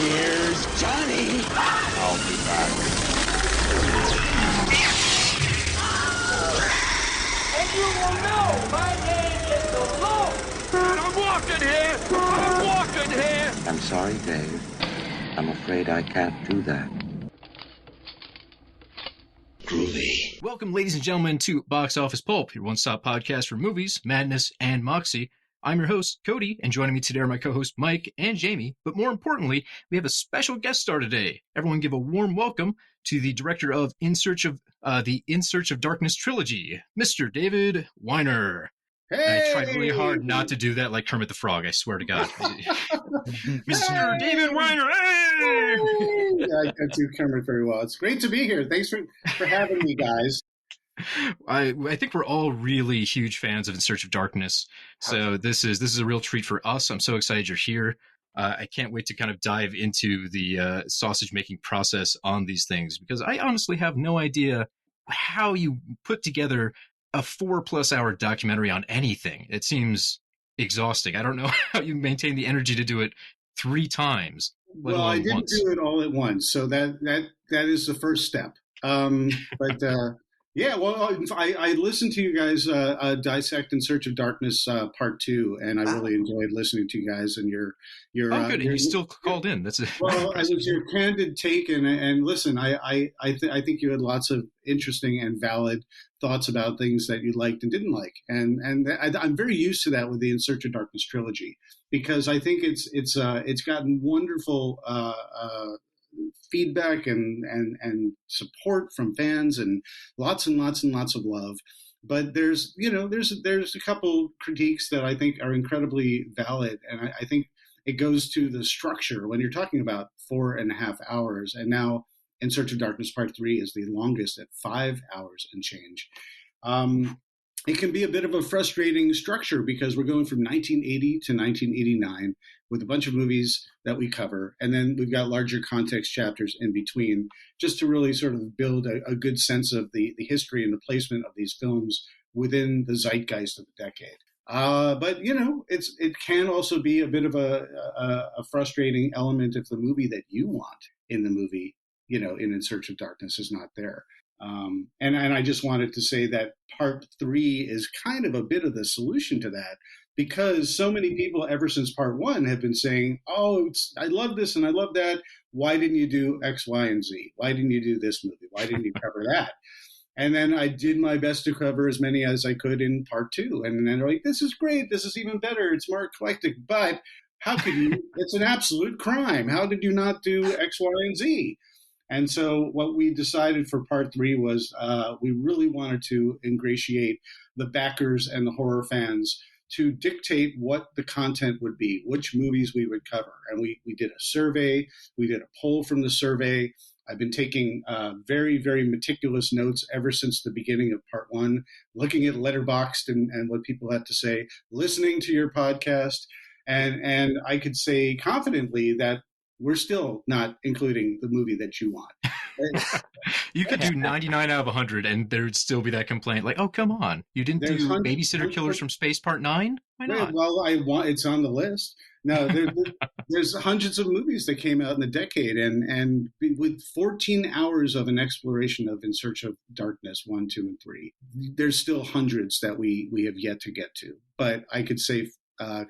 Here's Johnny. I'll be back. And you will know my name is the Lord. I'm walking here. I'm sorry, Dave. I'm afraid I can't do that. Groovy. Welcome, ladies and gentlemen, to Box Office Pulp, your one-stop podcast for movies, madness, and moxie. I'm your host, Cody, and joining me today are my co-hosts, Mike and Jamie. But more importantly, we have a special guest star today. Everyone give a warm welcome to the director of the In Search of Darkness trilogy, Mr. David Weiner. Hey! I tried really hard not to do that like Kermit the Frog, I swear to God. Mr. David Weiner, hey! I do Kermit very well. It's great to be here. Thanks for having me, guys. I think we're all really huge fans of In Search of Darkness, so this is a real treat for us. I'm so excited you're here. I can't wait to kind of dive into the sausage making process on these things, because I honestly have no idea how you put together a 4+ hour documentary on anything. It seems exhausting. I don't know how you maintain the energy to do it 3 times. Well, I didn't do it all at once, so that is the first step. Yeah, well, I listened to you guys dissect In Search of Darkness Part 2, and I really enjoyed listening to you guys and your. Oh, good, and you still called in. That's well, it was your candid take, and listen, I think you had lots of interesting and valid thoughts about things that you liked and didn't like, and I'm very used to that with the In Search of Darkness trilogy, because I think it's gotten wonderful feedback and support from fans, and lots of love. But there's a couple critiques that I think are incredibly valid, and I think it goes to the structure when you're talking about 4.5 hours, and now In Search of Darkness Part 3 is the longest at 5 hours and change. It can be a bit of a frustrating structure because we're going from 1980 to 1989 with a bunch of movies that we cover, and then we've got larger context chapters in between, just to really sort of build a good sense of the history and the placement of these films within the zeitgeist of the decade. But it can also be a bit of a frustrating element if the movie that you want in the movie, in Search of Darkness, is not there. And I just wanted to say that Part 3 is kind of a bit of the solution to that, because so many people ever since Part 1 have been saying, "Oh, I love this and I love that. Why didn't you do X, Y, and Z? Why didn't you do this movie? Why didn't you cover that?" And then I did my best to cover as many as I could in Part 2. And then they're like, "This is great. This is even better. It's more eclectic. But how could you? It's an absolute crime. How did you not do X, Y, and Z?" And so what we decided for Part 3 was we really wanted to ingratiate the backers and the horror fans to dictate what the content would be, which movies we would cover. And we did a survey. We did a poll from the survey. I've been taking very, very meticulous notes ever since the beginning of Part 1, looking at Letterboxd and what people have to say, listening to your podcast. And I could say confidently that we're still not including the movie that you want. You could do 99 out of 100 and there'd still be that complaint. Like, oh, come on. You didn't do Babysitter Killers from Space Part 9? Why not? Well, it's on the list. No, there's hundreds of movies that came out in the decade, and with 14 hours of an exploration of In Search of Darkness 1, 2, and 3, there's still hundreds that we have yet to get to. But I could say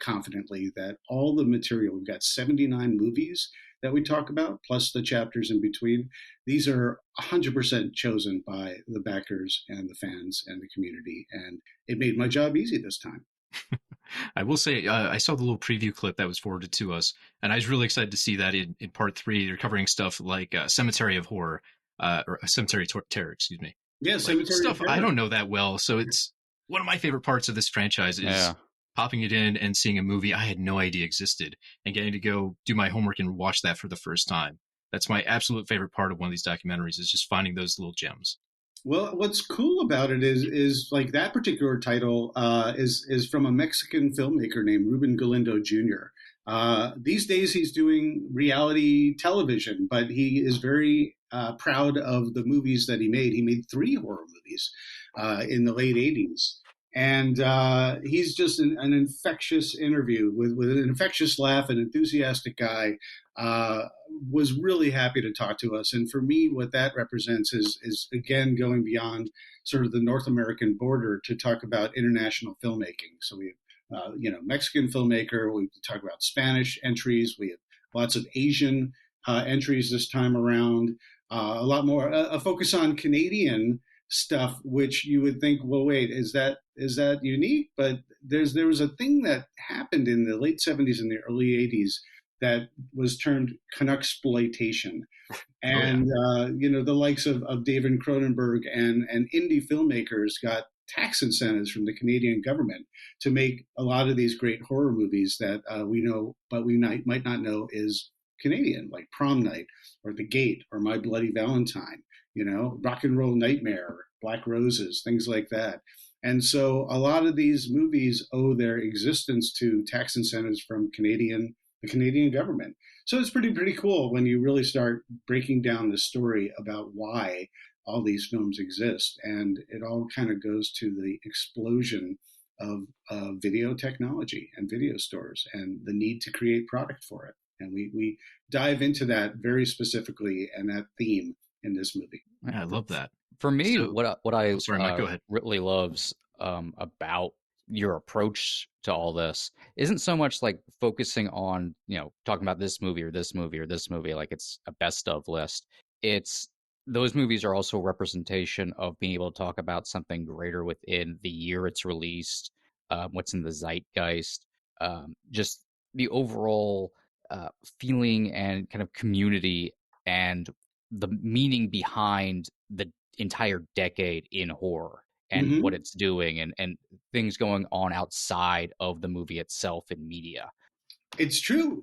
confidently that all the material, we've got 79 movies that we talk about, plus the chapters in between. These are 100% chosen by the backers and the fans and the community, and it made my job easy this time. I will say, I saw the little preview clip that was forwarded to us, and I was really excited to see that in Part 3, they're covering stuff like Cemetery of Horror, or Cemetery Terror, excuse me. Yeah, Cemetery stuff Terror. I don't know that well, so it's one of my favorite parts of this franchise is popping it in and seeing a movie I had no idea existed and getting to go do my homework and watch that for the first time. That's my absolute favorite part of one of these documentaries, is just finding those little gems. Well, what's cool about it is like that particular title is from a Mexican filmmaker named Ruben Galindo Jr. These days he's doing reality television, but he is very proud of the movies that he made. He made 3 horror movies in the late 80s. And he's just an infectious interview with an infectious laugh, an enthusiastic guy. Was really happy to talk to us. And for me, what that represents is again going beyond sort of the North American border to talk about international filmmaking. So we have, Mexican filmmaker. We talk about Spanish entries. We have lots of Asian entries this time around. A lot more a focus on Canadian stuff, which you would think, well, wait, is that unique? But there was a thing that happened in the late 70s and the early 80s that was termed Canucksploitation. And, the likes of David Cronenberg and indie filmmakers got tax incentives from the Canadian government to make a lot of these great horror movies that we know, but we might not know is Canadian, like Prom Night or The Gate or My Bloody Valentine, Rock and Roll Nightmare, Black Roses, things like that. And so a lot of these movies owe their existence to tax incentives from the Canadian government. So it's pretty cool when you really start breaking down the story about why all these films exist. And it all kind of goes to the explosion of video technology and video stores and the need to create product for it. And we dive into that very specifically and that theme in this movie. Yeah, I love that. For me, So- what I Sorry, Mike, go ahead. really loves about your approach to all this isn't so much like focusing on, talking about this movie or this movie or this movie, like it's a best of list. It's those movies are also a representation of being able to talk about something greater within the year it's released, what's in the zeitgeist, just the overall feeling and kind of community and the meaning behind the entire decade in horror and what it's doing and things going on outside of the movie itself in media. It's true.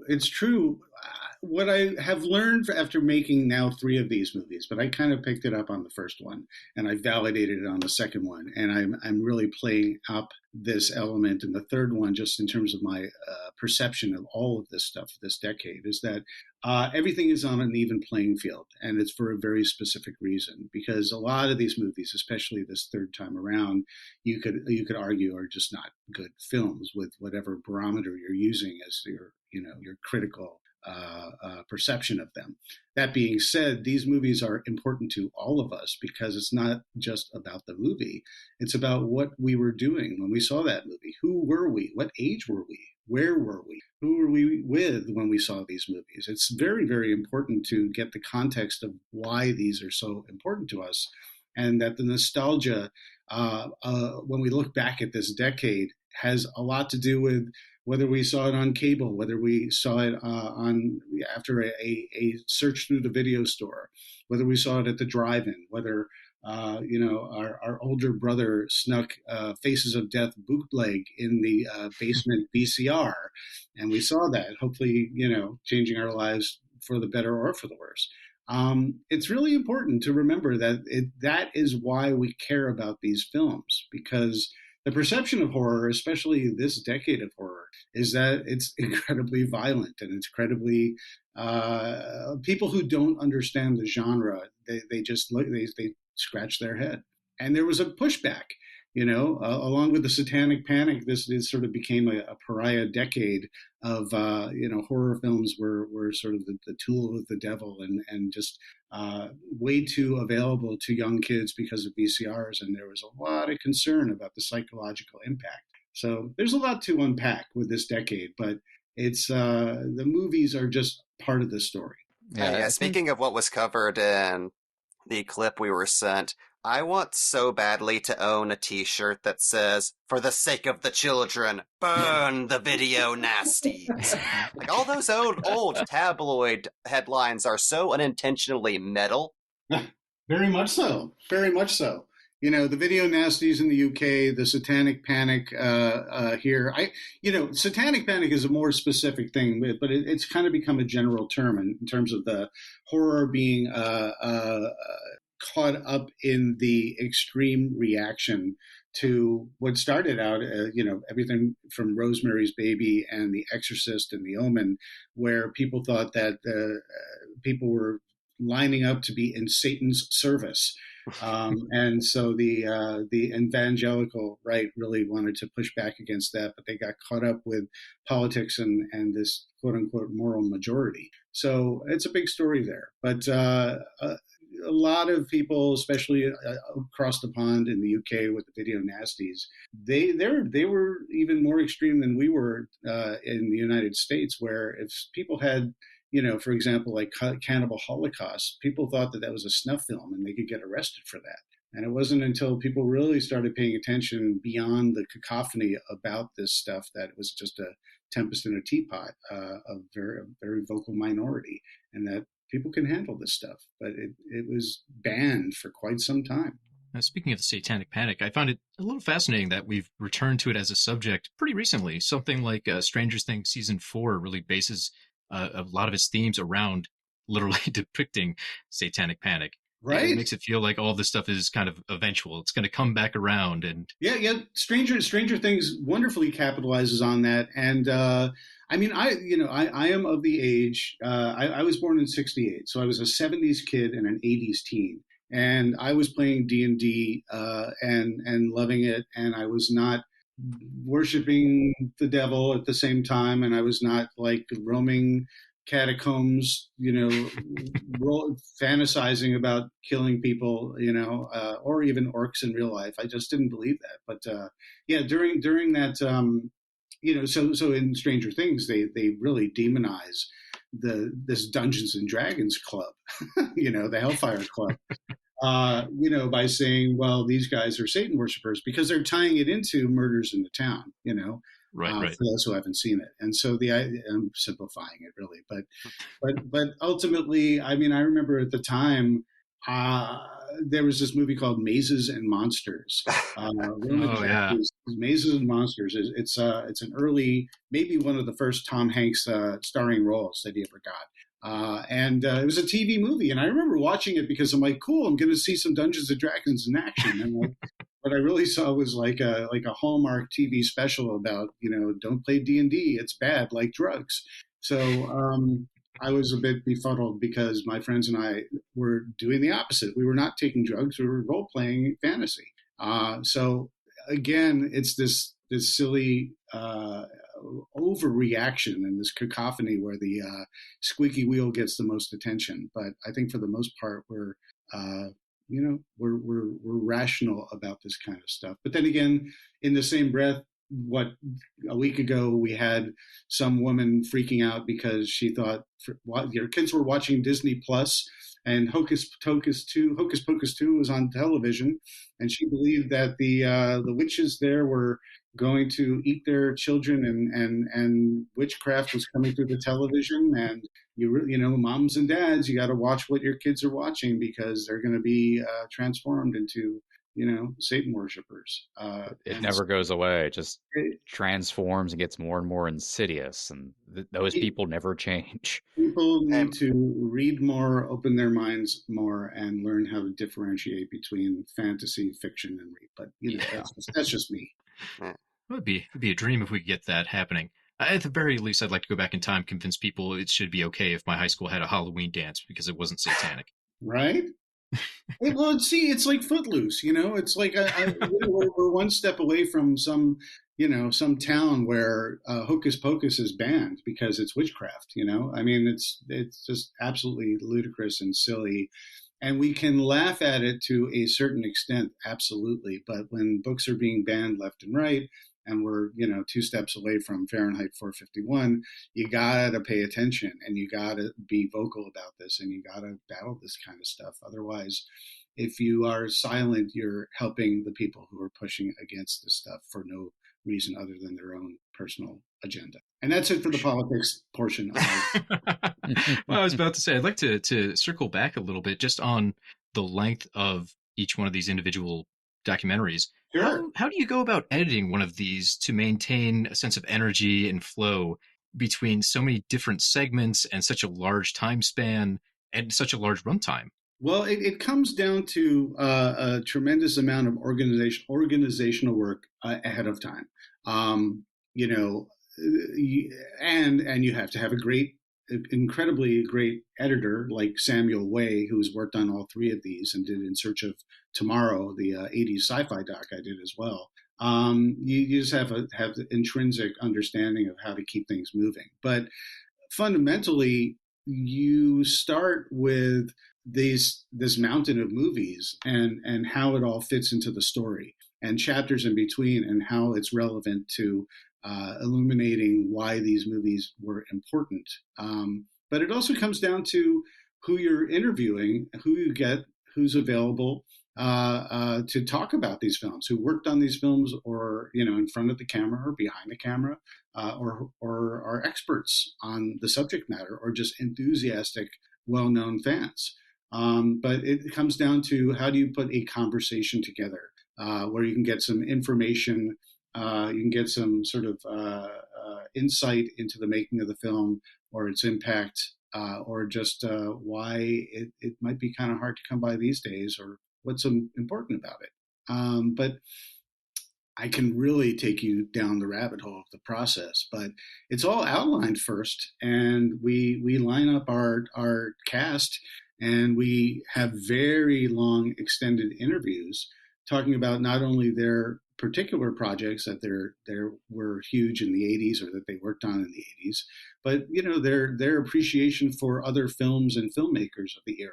What I have learned after making now 3 of these movies, but I kind of picked it up on the first one and I validated it on the second one. And I'm really playing up this element in the third one, just in terms of my perception of all of this stuff this decade, is that everything is on an even playing field. And it's for a very specific reason, because a lot of these movies, especially this third time around, you could argue are just not good films with whatever barometer you're using as your critical perception of them. That being said, these movies are important to all of us because it's not just about the movie. It's about what we were doing when we saw that movie. Who were we? What age were we? Where were we? Who were we with when we saw these movies? It's very, very important to get the context of why these are so important to us, and that the nostalgia, when we look back at this decade, has a lot to do with whether we saw it on cable, whether we saw it after a search through the video store, whether we saw it at the drive-in, whether our older brother snuck Faces of Death bootleg in the basement VCR, and we saw that, hopefully, changing our lives for the better or for the worse. It's really important to remember that that is why we care about these films, because the perception of horror, especially this decade of horror, is that it's incredibly violent and it's incredibly people who don't understand the genre, they just look, they scratch their head. And there was a pushback, along with the Satanic Panic. This sort of became a pariah decade of horror films were sort of the tool of the devil and just way too available to young kids because of VCRs, and there was a lot of concern about the psychological impact. So there's a lot to unpack with this decade, but it's the movies are just part of the story. Yeah, speaking of what was covered in the clip we were sent, I want so badly to own a t-shirt that says, "For the sake of the children, burn the video nasties." Like, all those old tabloid headlines are so unintentionally metal. Very much so. Very much so. The video nasties in the UK, the Satanic Panic here. Satanic Panic is a more specific thing, but it's kind of become a general term in terms of the horror being caught up in the extreme reaction to what started out, everything from Rosemary's Baby and The Exorcist and The Omen, where people thought that people were lining up to be in Satan's service. And so the evangelical right really wanted to push back against that, but they got caught up with politics and this quote unquote moral majority. So it's a big story there. But a lot of people, especially across the pond in the UK with the video nasties, they were even more extreme than we were in the United States, where if people had, for example, like Cannibal Holocaust, people thought that that was a snuff film and they could get arrested for that. And it wasn't until people really started paying attention beyond the cacophony about this stuff that it was just a tempest in a teapot, a very vocal minority, and that people can handle this stuff. But it was banned for quite some time. Now, speaking of the Satanic Panic, I find it a little fascinating that we've returned to it as a subject pretty recently. Something like Stranger Things season 4 really bases a lot of its themes around literally depicting Satanic Panic. Right. It makes it feel like all this stuff is kind of eventual. It's going to come back around, and yeah. Stranger Things wonderfully capitalizes on that. And I mean, I am of the age. I was born in '68, so I was a '70s kid and an '80s teen, and I was playing D&D and loving it, and I was not worshiping the devil at the same time, and I was not like roaming catacombs, fantasizing about killing people, or even orcs in real life. I just didn't believe that. But yeah, during that, so in Stranger Things, they really demonize this Dungeons and Dragons club, the Hellfire Club. By saying, well, these guys are Satan worshipers, because they're tying it into Murders in the Town, right. For those who haven't seen it. And so I'm simplifying it really, but ultimately, I mean, I remember at the time, there was this movie called Mazes and Monsters. Yeah. Mazes and Monsters. It's an early, maybe one of the first Tom Hanks starring roles that he ever got. And it was a TV movie, and I remember watching it because I'm like, cool, I'm going to see some Dungeons and Dragons in action. And what I really saw was like a Hallmark TV special about, don't play D&D, it's bad, like drugs. So I was a bit befuddled because my friends and I were doing the opposite. We were not taking drugs; we were role playing fantasy. So again, it's this silly overreaction and this cacophony where the squeaky wheel gets the most attention. But I think for the most part, we're rational about this kind of stuff. But then again, in the same breath, a week ago we had some woman freaking out because she thought your kids were watching Disney Plus and Hocus Pocus 2 was on television, and she believed that the witches there were going to eat their children, and witchcraft was coming through the television. And moms and dads, you got to watch what your kids are watching, because they're going to be transformed into Satan worshipers. It never goes away. It just transforms and gets more and more insidious, and those people never change. People need to read more, open their minds more, and learn how to differentiate between fantasy, fiction, and read. But that's just me. It would be a dream if we could get that happening. At the very least, I'd like to go back in time, convince people it should be okay if my high school had a Halloween dance because it wasn't satanic. Right? Well, see, it's like Footloose, It's like we're one step away from some town where Hocus Pocus is banned because it's witchcraft. I mean, it's just absolutely ludicrous and silly, and we can laugh at it to a certain extent, absolutely. But when books are being banned left and right, and we're 2 steps away from Fahrenheit 451, you gotta pay attention, and you gotta be vocal about this, and you gotta battle this kind of stuff. Otherwise, if you are silent, you're helping the people who are pushing against this stuff for no reason other than their own personal agenda. And that's it for the politics portion of Well, I was about to say, I'd like to circle back a little bit just on the length of each one of these individual documentaries. Sure. How do you go about editing one of these to maintain a sense of energy and flow between so many different segments and such a large time span and such a large runtime? Well, it comes down to a tremendous amount of organizational work ahead of time. And you have to have a great an incredibly great editor like Samuel Way, who's worked on all three of these and did In Search of Tomorrow, the 80s sci-fi doc I did as well. You just have the intrinsic understanding of how to keep things moving. But fundamentally, you start with this mountain of movies and how it all fits into the story and chapters in between and how it's relevant to illuminating why these movies were important. But it also comes down to who you're interviewing, who you get, who's available to talk about these films, who worked on these films, or in front of the camera or behind the camera, or are experts on the subject matter, or just enthusiastic, well-known fans. But it comes down to how do you put a conversation together where you can get some information, you can get some sort of insight into the making of the film or its impact, or just why it might be kind of hard to come by these days, or what's so important about it. But I can really take you down the rabbit hole of the process, but it's all outlined first, and we line up our cast, and we have very long, extended interviews talking about not only their particular projects that were huge in the 80s or that they worked on in the 80s, but their appreciation for other films and filmmakers of the era.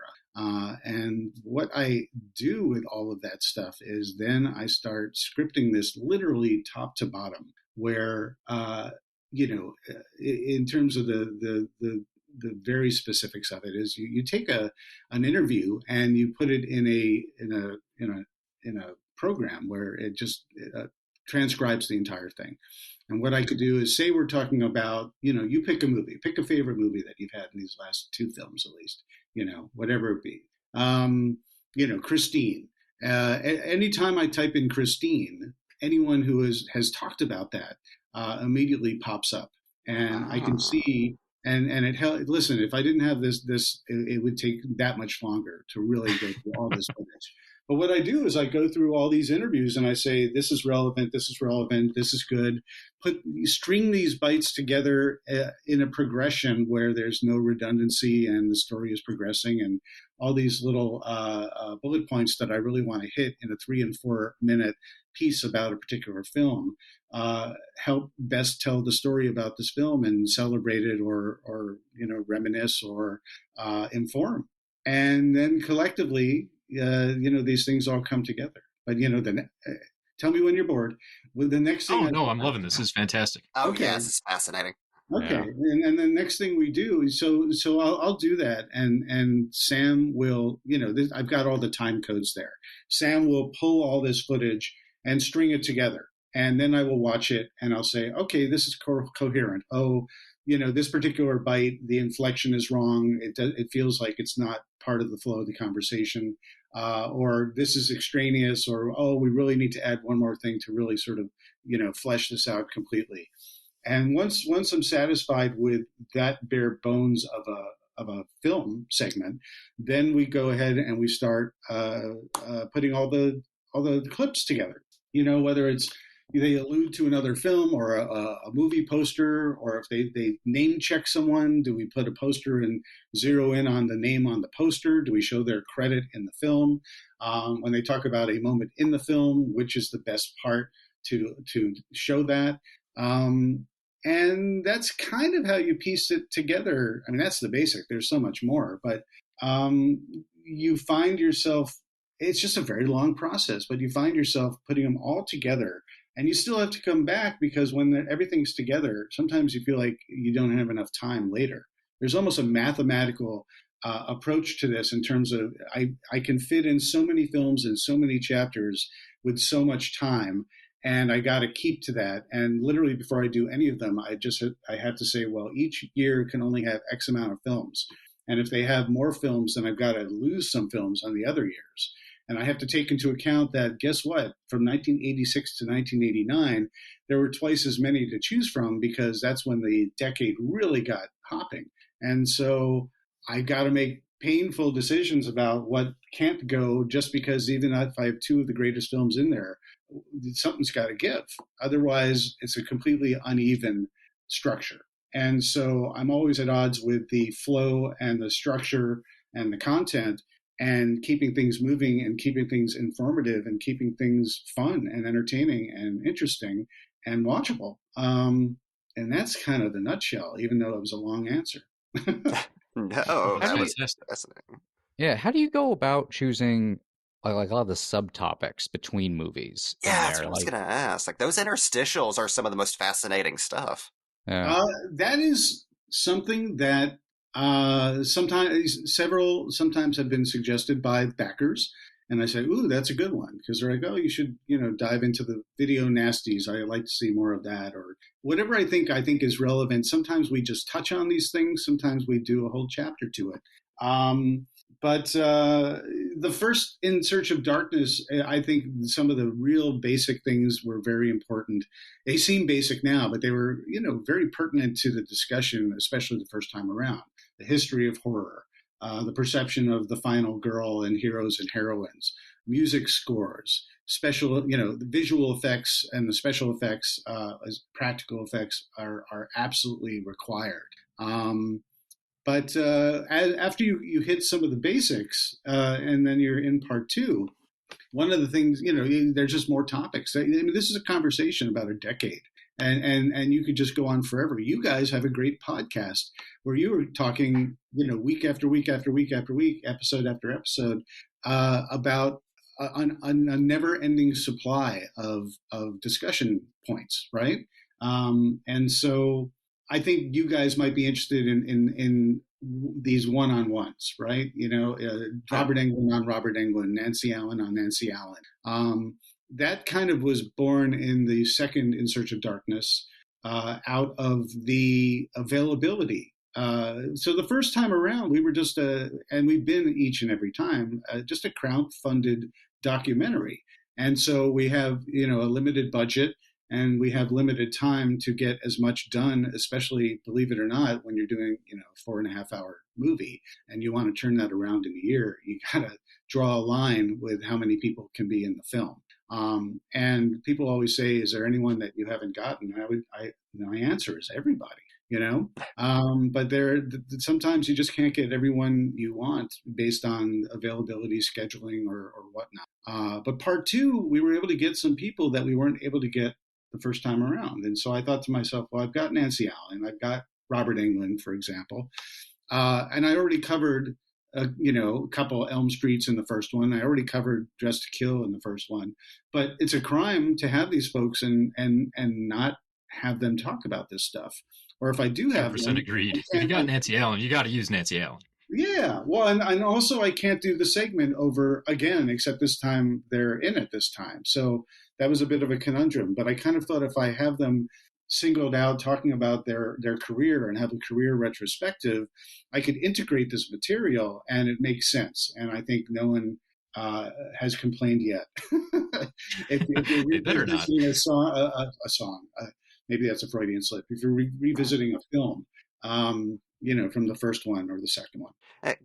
And what I do with all of that stuff is then I start scripting this literally top to bottom, where in terms of the very specifics of it is you take an interview and you put it in a program where it just transcribes the entire thing. And what I could do is say we're talking about, you pick a movie, pick a favorite movie that you've had in these last two films at least, whatever it be. Christine. Anytime I type in Christine, anyone who has talked about that immediately pops up, and I can see. And listen, if I didn't have this, it would take that much longer to really go through all this footage. But what I do is I go through all these interviews and I say, this is relevant, this is relevant, this is good. String these bytes together in a progression where there's no redundancy and the story is progressing, and all these little bullet points that I really want to hit in a 3 and 4 minute piece about a particular film help best tell the story about this film and celebrate it, or reminisce, or inform. And then collectively, these things all come together. But tell me when you're bored. Well, the next thing. Oh no, I'm loving this. This is fantastic. Oh okay. yeah, this is fascinating. Okay, Yeah. and the next thing we do is so I'll do that, and Sam will, I've got all the time codes there. Sam will pull all this footage and string it together, and then I will watch it and I'll say, okay, this is coherent. Oh, this particular bite, the inflection is wrong. It feels like it's not part of the flow of the conversation, or this is extraneous, or oh, we really need to add one more thing to really sort of flesh this out completely. And once I'm satisfied with that bare bones of a film segment, then we go ahead and we start putting all the clips together. Whether it's they allude to another film or a movie poster, or if they name check someone, do we put a poster and zero in on the name on the poster? Do we show their credit in the film? When they talk about a moment in the film, which is the best part to show that? And that's kind of how you piece it together. I mean, that's the basic. There's so much more, but you find yourself, it's just a very long process, but you find yourself putting them all together, and you still have to come back, because when everything's together, sometimes you feel like you don't have enough time later. There's almost a mathematical approach to this in terms of I can fit in so many films and so many chapters with so much time, and I got to keep to that. And literally before I do any of them, I have to say, well, each year can only have X amount of films. And if they have more films, then I've got to lose some films on the other years. And I have to take into account that, guess what? From 1986 to 1989, there were twice as many to choose from, because that's when the decade really got hopping. And so I got to make painful decisions about what can't go, just because even if I have two of the greatest films in there, something's got to give. Otherwise, it's a completely uneven structure. And so I'm always at odds with the flow and the structure and the content, and keeping things moving and keeping things informative and keeping things fun and entertaining and interesting and watchable. And that's kind of the nutshell, even though it was a long answer. No, How that do was you, Fantastic. fascinating. yeah, how do you go about choosing like a lot of the subtopics between movies in Yeah, that's there? what I was Like, gonna ask. Like those interstitials are some of the most fascinating stuff. yeah, That is something that sometimes have been suggested by backers, and I say, "Ooh, that's a good one," because they're like, "Oh, you should, dive into the video nasties. I'd like to see more of that," or whatever. I think is relevant. Sometimes we just touch on these things. Sometimes we do a whole chapter to it. Um, but the first In Search of Darkness, I think some of the real basic things were very important. They seem basic now, but they were, very pertinent to the discussion, especially the first time around. The history of horror, the perception of the final girl and heroes and heroines, music scores, the visual effects and the special effects as practical effects are absolutely required. But after you hit some of the basics, and then you're in part two, one of the things, there's just more topics. I mean, this is a conversation about a decade, and you could just go on forever. You guys have a great podcast where you were talking, week after week after week after week, episode after episode, about a never-ending supply of discussion points, right? And so I think you guys might be interested in these one-on-ones, right? Robert Englund on Robert Englund, Nancy Allen on Nancy Allen. That kind of was born in the second In Search of Darkness, out of the availability. So the first time around, we were and we've been each and every time, just a crowd-funded documentary. And so we have, a limited budget, and we have limited time to get as much done, especially, believe it or not, when you're doing, a 4.5 hour movie and you want to turn that around in a year, you got to draw a line with how many people can be in the film. And people always say, is there anyone that you haven't gotten? My answer is everybody. But sometimes you just can't get everyone you want based on availability, scheduling, or whatnot. But part two, we were able to get some people that we weren't able to get the first time around. And so I thought to myself, well, I've got Nancy Allen, I've got Robert Englund, for example, and I already covered a couple Elm Streets in the first one. I already covered Dress to Kill in the first one. But it's a crime to have these folks and not have them talk about this stuff. Or if I do have 100% them, agreed. If you got Nancy Allen, you got to use Nancy Allen. Yeah, well, and also I can't do the segment over again, except this time they're in it this time. So that was a bit of a conundrum. But I kind of thought if I have them singled out talking about their career and have a career retrospective, I could integrate this material and it makes sense. And I think no one has complained yet. if you're They better not. revisiting a song, maybe that's a Freudian slip. If you're revisiting a film, from the first one or the second one.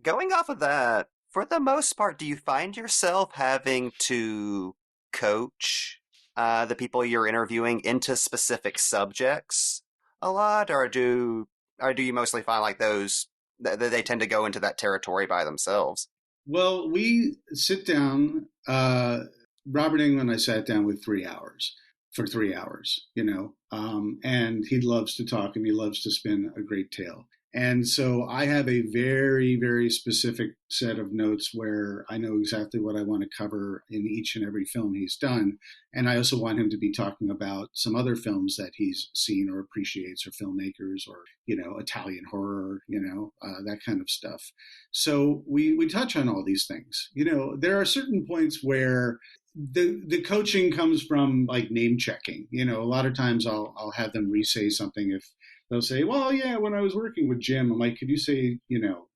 Going off of that, for the most part, do you find yourself having to coach the people you're interviewing into specific subjects a lot, or do you mostly find like those that they tend to go into that territory by themselves? Well, we sit down. Robert Englund, I sat down with 3 hours for 3 hours, and he loves to talk and he loves to spin a great tale. And so I have a very, very specific set of notes where I know exactly what I want to cover in each and every film he's done. And I also want him to be talking about some other films that he's seen or appreciates, or filmmakers, or, Italian horror, that kind of stuff. So we touch on all these things. There are certain points where the coaching comes from like name checking. A lot of times I'll have them re-say something. If they'll say, well, yeah, when I was working with Jim, I'm like, could you say,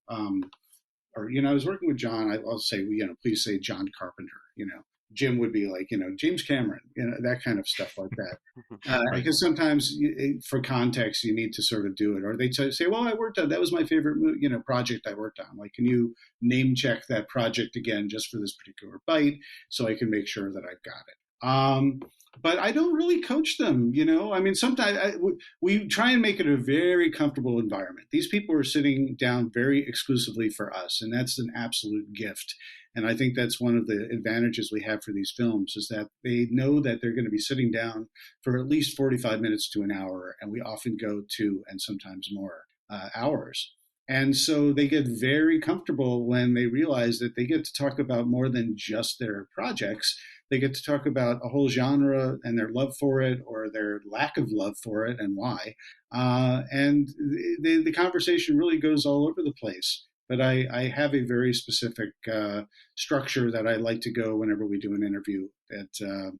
or, I was working with John, I'll say, please say John Carpenter, Jim would be like, James Cameron, that kind of stuff like that. Right. Because sometimes for context, you need to sort of do it. Or they say, well, that was my favorite, project I worked on. Like, can you name check that project again, just for this particular bite, so I can make sure that I've got it. but I don't really coach them. I mean, sometimes we try and make it a very comfortable environment. These people are sitting down very exclusively for us, and that's an absolute gift. And I think that's one of the advantages we have for these films is that they know that they're going to be sitting down for at least 45 minutes to an hour, and we often go 2 and sometimes more hours. And so they get very comfortable when they realize that they get to talk about more than just their projects. They get to talk about a whole genre and their love for it or their lack of love for it and why. And the conversation really goes all over the place. But I have a very specific structure that I like to go whenever we do an interview. Yeah,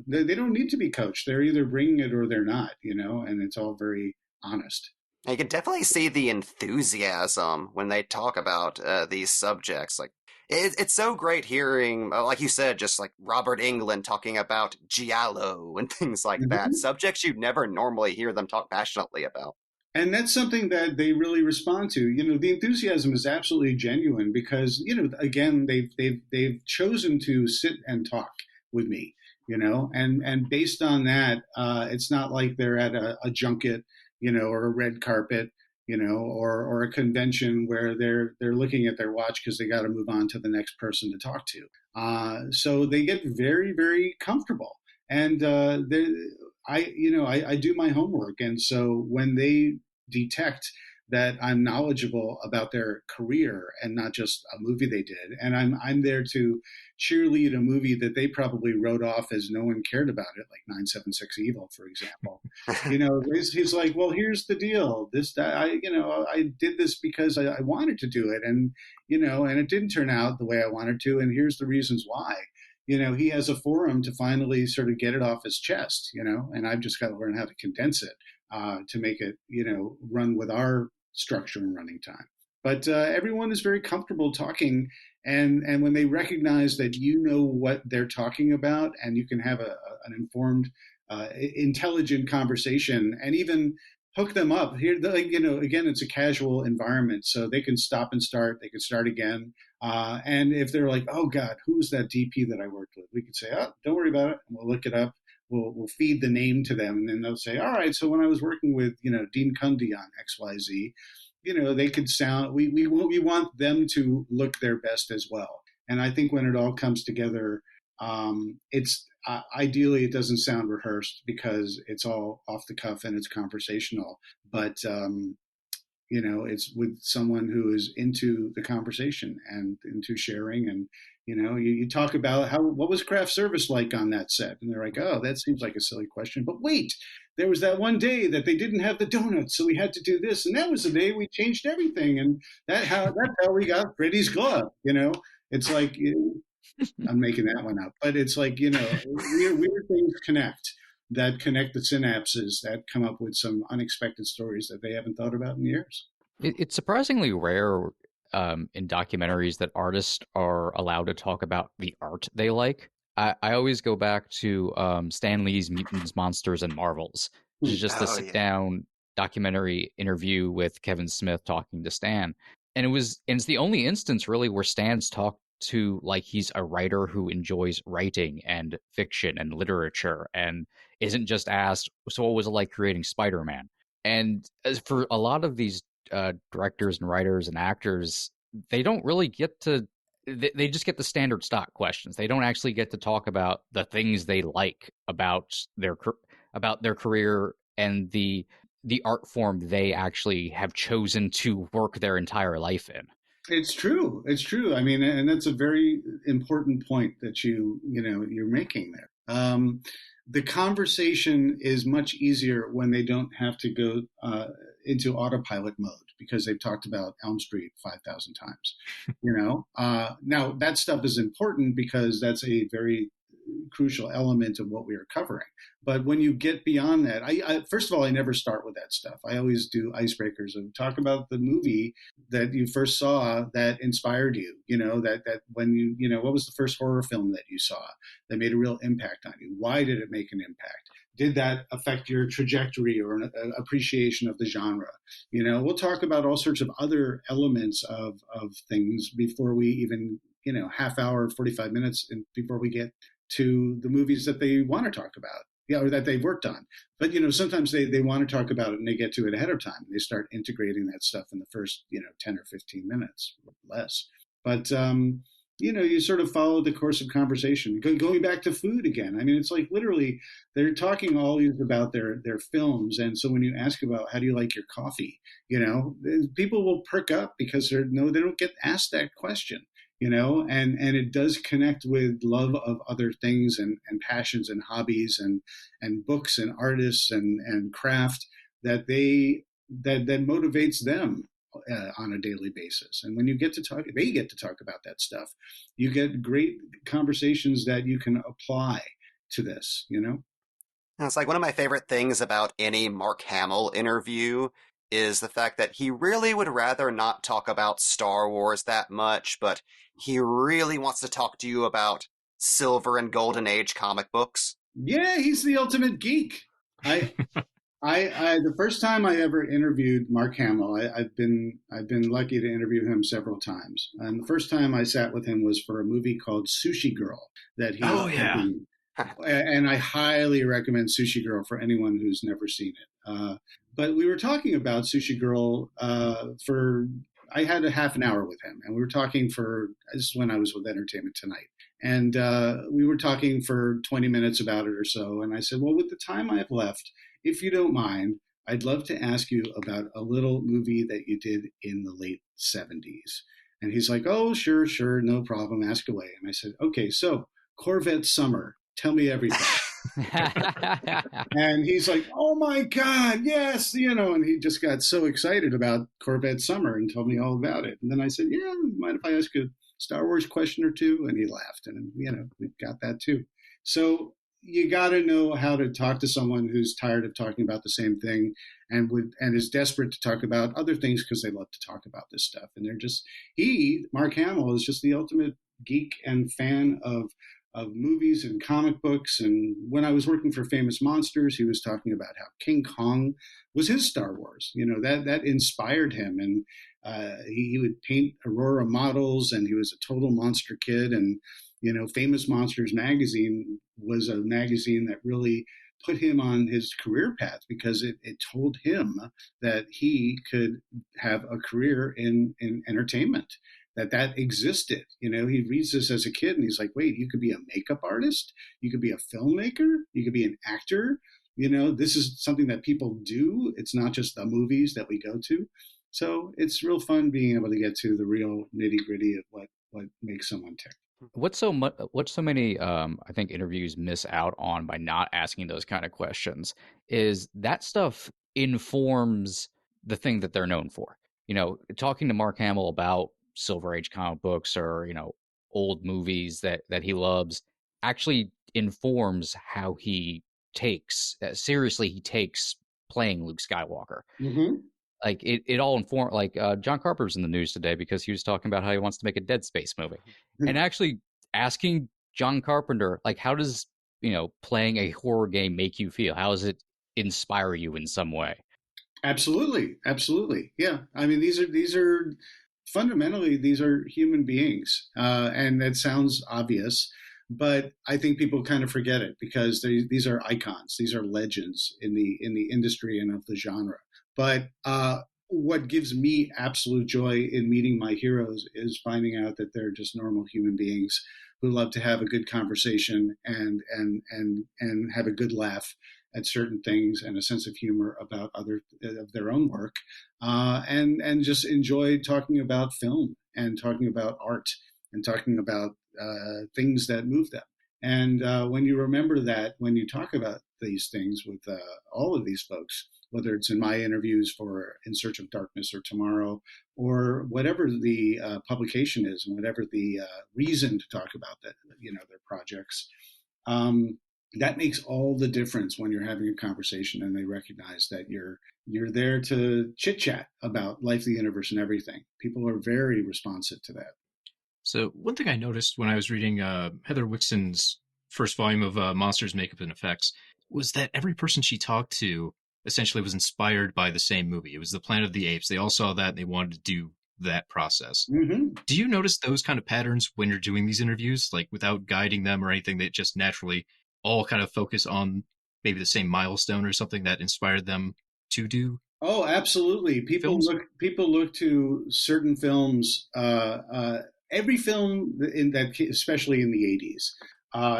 they don't need to be coached. They're either bringing it or they're not, and it's all very honest. You can definitely see the enthusiasm when they talk about these subjects. Like, it's so great hearing, like you said, just like Robert Englund talking about giallo and things like that. Mhm. Subjects you'd never normally hear them talk passionately about. And that's something that they really respond to. The enthusiasm is absolutely genuine because, again, they've chosen to sit and talk with me, and based on that, it's not like they're at a junket, or a red carpet, or a convention where they're looking at their watch because they got to move on to the next person to talk to. So they get very, very comfortable, and I do my homework, and so when they detect that I'm knowledgeable about their career and not just a movie they did, and I'm there to cheerlead a movie that they probably wrote off as no one cared about it, like 976 Evil, for example. He's like, well, here's the deal. I did this because I wanted to do it, and and it didn't turn out the way I wanted to, and here's the reasons why. He has a forum to finally sort of get it off his chest, and I've just got to learn how to condense it to make it, run with our structure and running time. But everyone is very comfortable talking, and when they recognize that what they're talking about, and you can have an informed, intelligent conversation, and even hook them up here. Again, it's a casual environment, so they can stop and start. They can start again. And if they're like, "Oh God, who's that DP that I worked with?" We could say, "Oh, don't worry about it. And we'll look it up. We'll feed the name to them, and then they'll say, all right, so when I was working with Dean Cundy on XYZ, they could sound. We want them to look their best as well. And I think when it all comes together, it's ideally it doesn't sound rehearsed because it's all off the cuff and it's conversational, but it's with someone who is into the conversation and into sharing. And you talk about what was craft service like on that set, and they're like, oh, that seems like a silly question, but wait, there was that one day that they didn't have the donuts, so we had to do this, and that was the day we changed everything, and that's how we got Freddy's glove. It's like, I'm making that one up, but it's like, weird things connect the synapses that come up with some unexpected stories that they haven't thought about in years. It's surprisingly rare in documentaries that artists are allowed to talk about the art they like. I always go back to Stan Lee's Mutants, Monsters, and Marvels, which is just a sit-down documentary interview with Kevin Smith talking to Stan. And it's the only instance really where Stan's talked to like he's a writer who enjoys writing and fiction and literature and isn't just asked, so what was it like creating Spider-Man? And as for a lot of these directors and writers and actors, they don't really get to, they just get the standard stock questions. They don't actually get to talk about the things they like about their career and the art form they actually have chosen to work their entire life in. It's true. It's true. I mean, and that's a very important point that you're making there. The conversation is much easier when they don't have to go into autopilot mode because they've talked about Elm Street 5,000 times. Now that stuff is important because that's a very crucial element of what we are covering. But when you get beyond that, I first of all, I never start with that stuff. I always do icebreakers and talk about the movie that you first saw that inspired you. That when what was the first horror film that you saw that made a real impact on you? Why did it make an impact? Did that affect your trajectory or an appreciation of the genre? We'll talk about all sorts of other elements of things before we even half hour, 45 minutes before we get to the movies that they want to talk about, or that they've worked on. But, sometimes they want to talk about it and they get to it ahead of time. They start integrating that stuff in the first, 10 or 15 minutes or less. But, you sort of follow the course of conversation. Going back to food again, I mean, it's like literally they're talking always about their films. And so when you ask about how do you like your coffee, people will perk up because they don't get asked that question. And it does connect with love of other things and passions and hobbies and books and artists and craft that motivates them on a daily basis. And when they get to talk about that stuff, you get great conversations that you can apply to this, And it's like one of my favorite things about any Mark Hamill interview is the fact that he really would rather not talk about Star Wars that much, but he really wants to talk to you about Silver and Golden Age comic books. Yeah, he's the ultimate geek. The first time I ever interviewed Mark Hamill, I've been lucky to interview him several times. And the first time I sat with him was for a movie called Sushi Girl that he. Oh yeah. And I highly recommend Sushi Girl for anyone who's never seen it. But we were talking about Sushi Girl I had a half an hour with him, and we were talking this is when I was with Entertainment Tonight. And we were talking for 20 minutes about it or so. And I said, well, with the time I have left, if you don't mind, I'd love to ask you about a little movie that you did in the late 70s. And he's like, oh, sure, no problem. Ask away. And I said, okay, so Corvette Summer, tell me everything. And he's like, oh my God, yes, and he just got so excited about Corvette Summer and told me all about it. And then I said, yeah, mind if I ask a Star Wars question or two? And he laughed, and we got that too. So you got to know how to talk to someone who's tired of talking about the same thing and is desperate to talk about other things because they love to talk about this stuff. And Mark Hamill is just the ultimate geek and fan of movies and comic books. And when I was working for Famous Monsters, he was talking about how King Kong was his Star Wars. That inspired him. And he would paint Aurora models, and he was a total monster kid. And, Famous Monsters magazine was a magazine that really put him on his career path because it told him that he could have a career in entertainment. That existed. He reads this as a kid and he's like, wait, you could be a makeup artist, you could be a filmmaker, you could be an actor. This is something that people do. It's not just the movies that we go to. So it's real fun being able to get to the real nitty gritty of what makes someone tick. What so many I think interviews miss out on by not asking those kind of questions is that stuff informs the thing that they're known for. Talking to Mark Hamill about Silver Age comic books or old movies that he loves actually informs how he takes playing Luke Skywalker. Mm-hmm. Like it all informed. Like John Carpenter's in the news today because he was talking about how he wants to make a Dead Space movie, and actually asking John Carpenter, like, how does playing a horror game make you feel? How does it inspire you in some way? Absolutely, yeah. I mean, these are fundamentally, these are human beings, and that sounds obvious, but I think people kind of forget it because these are icons, these are legends in the industry and of the genre. But what gives me absolute joy in meeting my heroes is finding out that they're just normal human beings who love to have a good conversation and have a good laugh at certain things and a sense of humor about of their own work, and just enjoy talking about film and talking about art and talking about things that move them. And when you remember that, when you talk about these things with all of these folks, whether it's in my interviews for In Search of Darkness or Tomorrow, or whatever the publication is, and whatever the reason to talk about that, their projects, that makes all the difference when you're having a conversation and they recognize that you're there to chit chat about life, the universe, and everything. People are very responsive to that. So one thing I noticed when I was reading Heather Wixon's first volume of Monsters, Makeup, and Effects was that every person she talked to essentially was inspired by the same movie. It was the Planet of the Apes. They all saw that and they wanted to do that process. Mm-hmm. Do you notice those kind of patterns when you're doing these interviews, like without guiding them or anything, that just naturally all kind of focus on maybe the same milestone or something that inspired them to do Oh, absolutely. films? People look to certain films. Every film in that, especially in the '80s,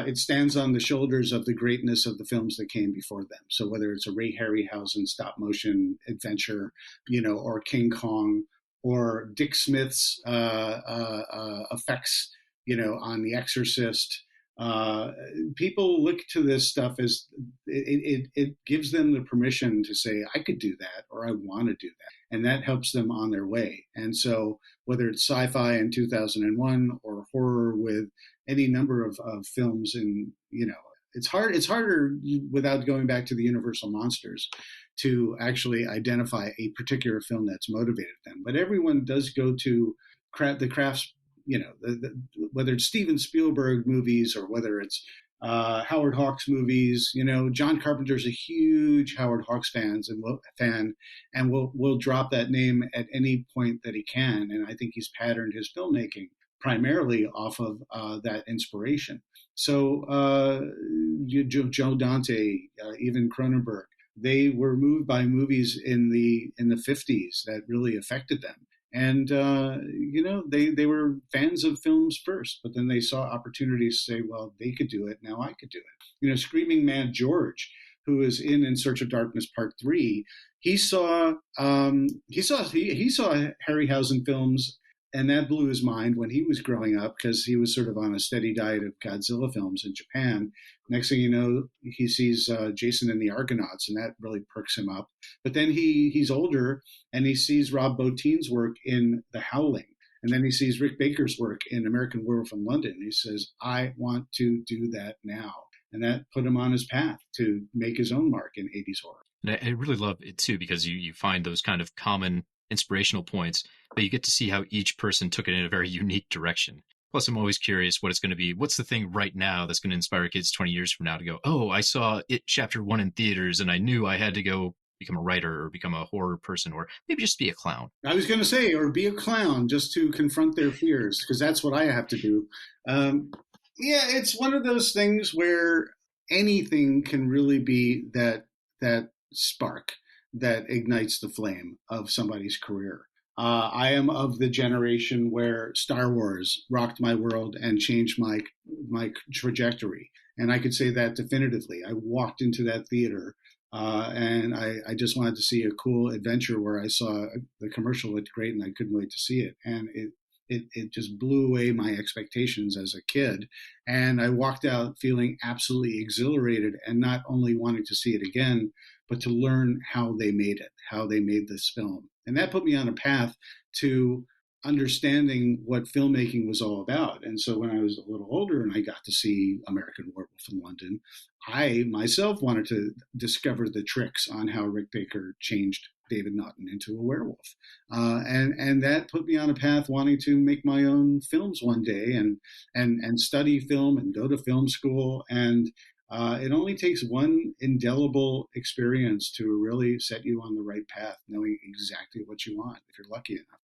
it stands on the shoulders of the greatness of the films that came before them. So whether it's a Ray Harryhausen stop motion adventure, or King Kong, or Dick Smith's effects, on The Exorcist. Uh, People look to this stuff as it gives them the permission to say, I could do that, or I want to do that. And that helps them on their way. And so whether it's sci-fi in 2001 or horror with any number of films, and it's harder without going back to the Universal monsters to actually identify a particular film that's motivated them. But everyone does go to the crafts, whether it's Steven Spielberg movies or whether it's Howard Hawks movies. John Carpenter's a huge Howard Hawks fan, and will drop that name at any point that he can. And I think he's patterned his filmmaking primarily off of that inspiration. So Joe Dante, even Cronenberg, they were moved by movies in the '50s that really affected them. And they were fans of films first, but then they saw opportunities to say, well, they could do it, now I could do it. Screaming Mad George, who is in Search of Darkness Part 3, he saw Harryhausen films, and that blew his mind when he was growing up, because he was sort of on a steady diet of Godzilla films in Japan. Next thing you know, he sees Jason and the Argonauts, and that really perks him up. But then he's older, and he sees Rob Bottin's work in The Howling. And then he sees Rick Baker's work in American Werewolf in London. And he says, I want to do that now. And that put him on his path to make his own mark in 80s horror. And I really love it, too, because you find those kind of common inspirational points, but you get to see how each person took it in a very unique direction. Plus, I'm always curious what it's going to be. What's the thing right now that's going to inspire kids 20 years from now to go, oh, I saw It Chapter 1 in theaters, and I knew I had to go become a writer or become a horror person, or maybe just be a clown. I was going to say, or be a clown, just to confront their fears, because that's what I have to do. It's one of those things where anything can really be that spark that ignites the flame of somebody's career. I am of the generation where Star Wars rocked my world and changed my trajectory, and I could say that definitively. I walked into that theater, and I just wanted to see a cool adventure where I saw the commercial looked great, and I couldn't wait to see it. And it just blew away my expectations as a kid. And I walked out feeling absolutely exhilarated, and not only wanting to see it again, but to learn how they made it, how they made this film. And that put me on a path to understanding what filmmaking was all about. And so when I was a little older and I got to see American Werewolf in London, I myself wanted to discover the tricks on how Rick Baker changed David Naughton into a werewolf. And that put me on a path wanting to make my own films one day, and study film and go to film school. And it only takes one indelible experience to really set you on the right path, knowing exactly what you want, if you're lucky enough.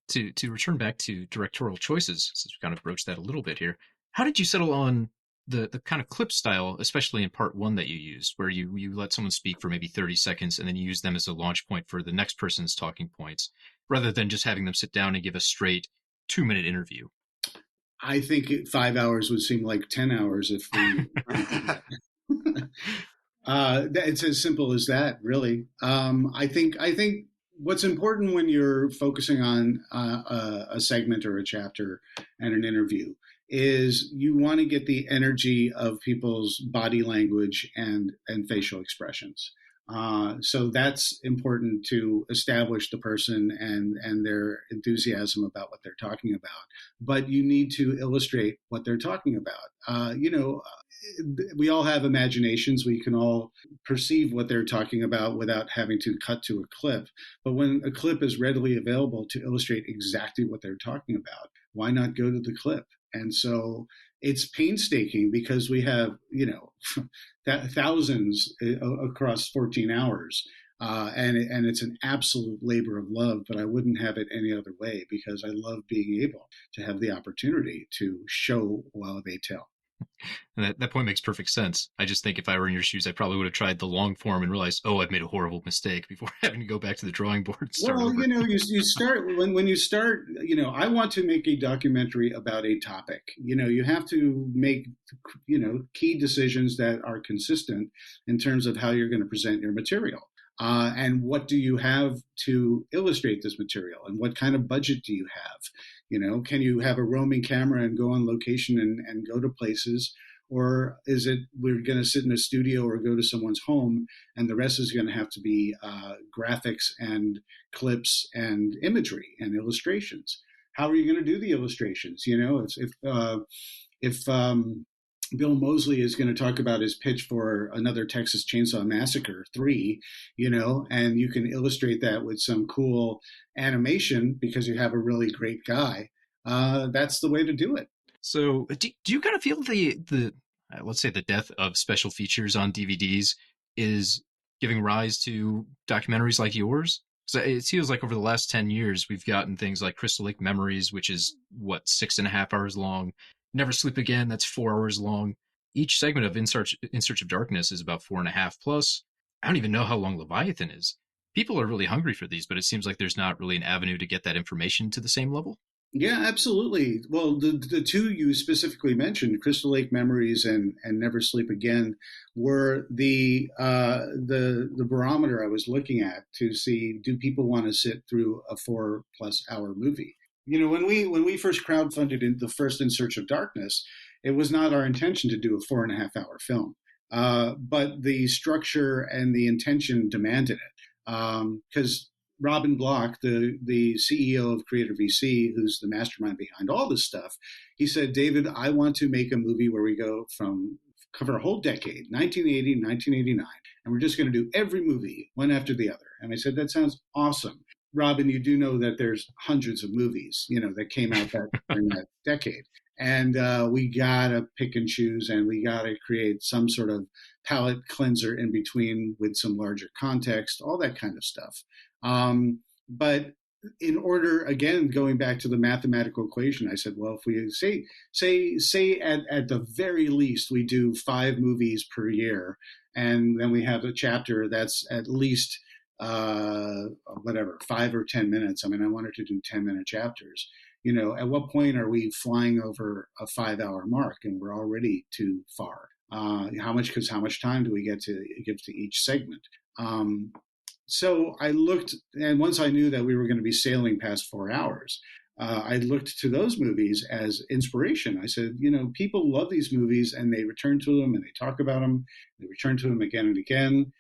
To return back to directorial choices, since we kind of broached that a little bit here, how did you settle on the kind of clip style, especially in part one that you used, where you let someone speak for maybe 30 seconds and then you use them as a launch point for the next person's talking points, rather than just having them sit down and give a straight 2-minute interview? I think 5 hours would seem like 10 hours if it's as simple as that, really. I think what's important when you're focusing on a segment or a chapter and an interview is you want to get the energy of people's body language and facial expressions. So that's important to establish the person and their enthusiasm about what they're talking about. But you need to illustrate what they're talking about. We all have imaginations. We can all perceive what they're talking about without having to cut to a clip. But when a clip is readily available to illustrate exactly what they're talking about, why not go to the clip? And so it's painstaking because we have, thousands across 14 hours. and it's an absolute labor of love, but I wouldn't have it any other way because I love being able to have the opportunity to show while they tell. And that point makes perfect sense. I just think if I were in your shoes, I probably would have tried the long form and realized, oh, I've made a horrible mistake before having to go back to the drawing board and start Well, over. you start when you start. I want to make a documentary about a topic. You have to make key decisions that are consistent in terms of how you're going to present your material. And what do you have to illustrate this material, and what kind of budget do you have? Can you have a roaming camera and go on location and go to places, or is it we're going to sit in a studio or go to someone's home, and the rest is going to have to be graphics and clips and imagery and illustrations? How are you going to do the illustrations? If Bill Moseley is going to talk about his pitch for another Texas Chainsaw Massacre 3, and you can illustrate that with some cool animation because you have a really great guy. That's the way to do it. So, do you kind of feel the let's say the death of special features on DVDs is giving rise to documentaries like yours? So it feels like over the last 10 years, we've gotten things like Crystal Lake Memories, which is 6.5 hours long. Never Sleep Again, that's 4 hours long. Each segment of In Search of Darkness is about 4.5 plus. I don't even know how long Leviathan is. People are really hungry for these, but it seems like there's not really an avenue to get that information to the same level. Yeah, absolutely. Well, the two you specifically mentioned, Crystal Lake Memories and Never Sleep Again, were the barometer I was looking at to see, do people want to sit through a 4+ hour movie? When we first crowdfunded in the first In Search of Darkness, it was not our intention to do a 4.5 hour film, but the structure and the intention demanded it, because Robin Block, the CEO of Creator VC, who's the mastermind behind all this stuff, he said, David, I want to make a movie where we cover a whole decade, 1980, 1989, and we're just going to do every movie one after the other. And I said, that sounds awesome. Robin, you do know that there's hundreds of movies, that came out during that decade. And we got to pick and choose, and we got to create some sort of palette cleanser in between with some larger context, all that kind of stuff. But in order, again, going back to the mathematical equation, I said, well, if we say at the very least we do 5 movies per year, and then we have a chapter that's at least 5 or 10 minutes. I mean, I wanted to do 10-minute chapters. At what point are we flying over a 5-hour mark and we're already too far? How much time do we get to give to each segment? So I looked, and once I knew that we were going to be sailing past 4 hours, I looked to those movies as inspiration. I said, people love these movies and they return to them and they talk about them. They return to them again and again.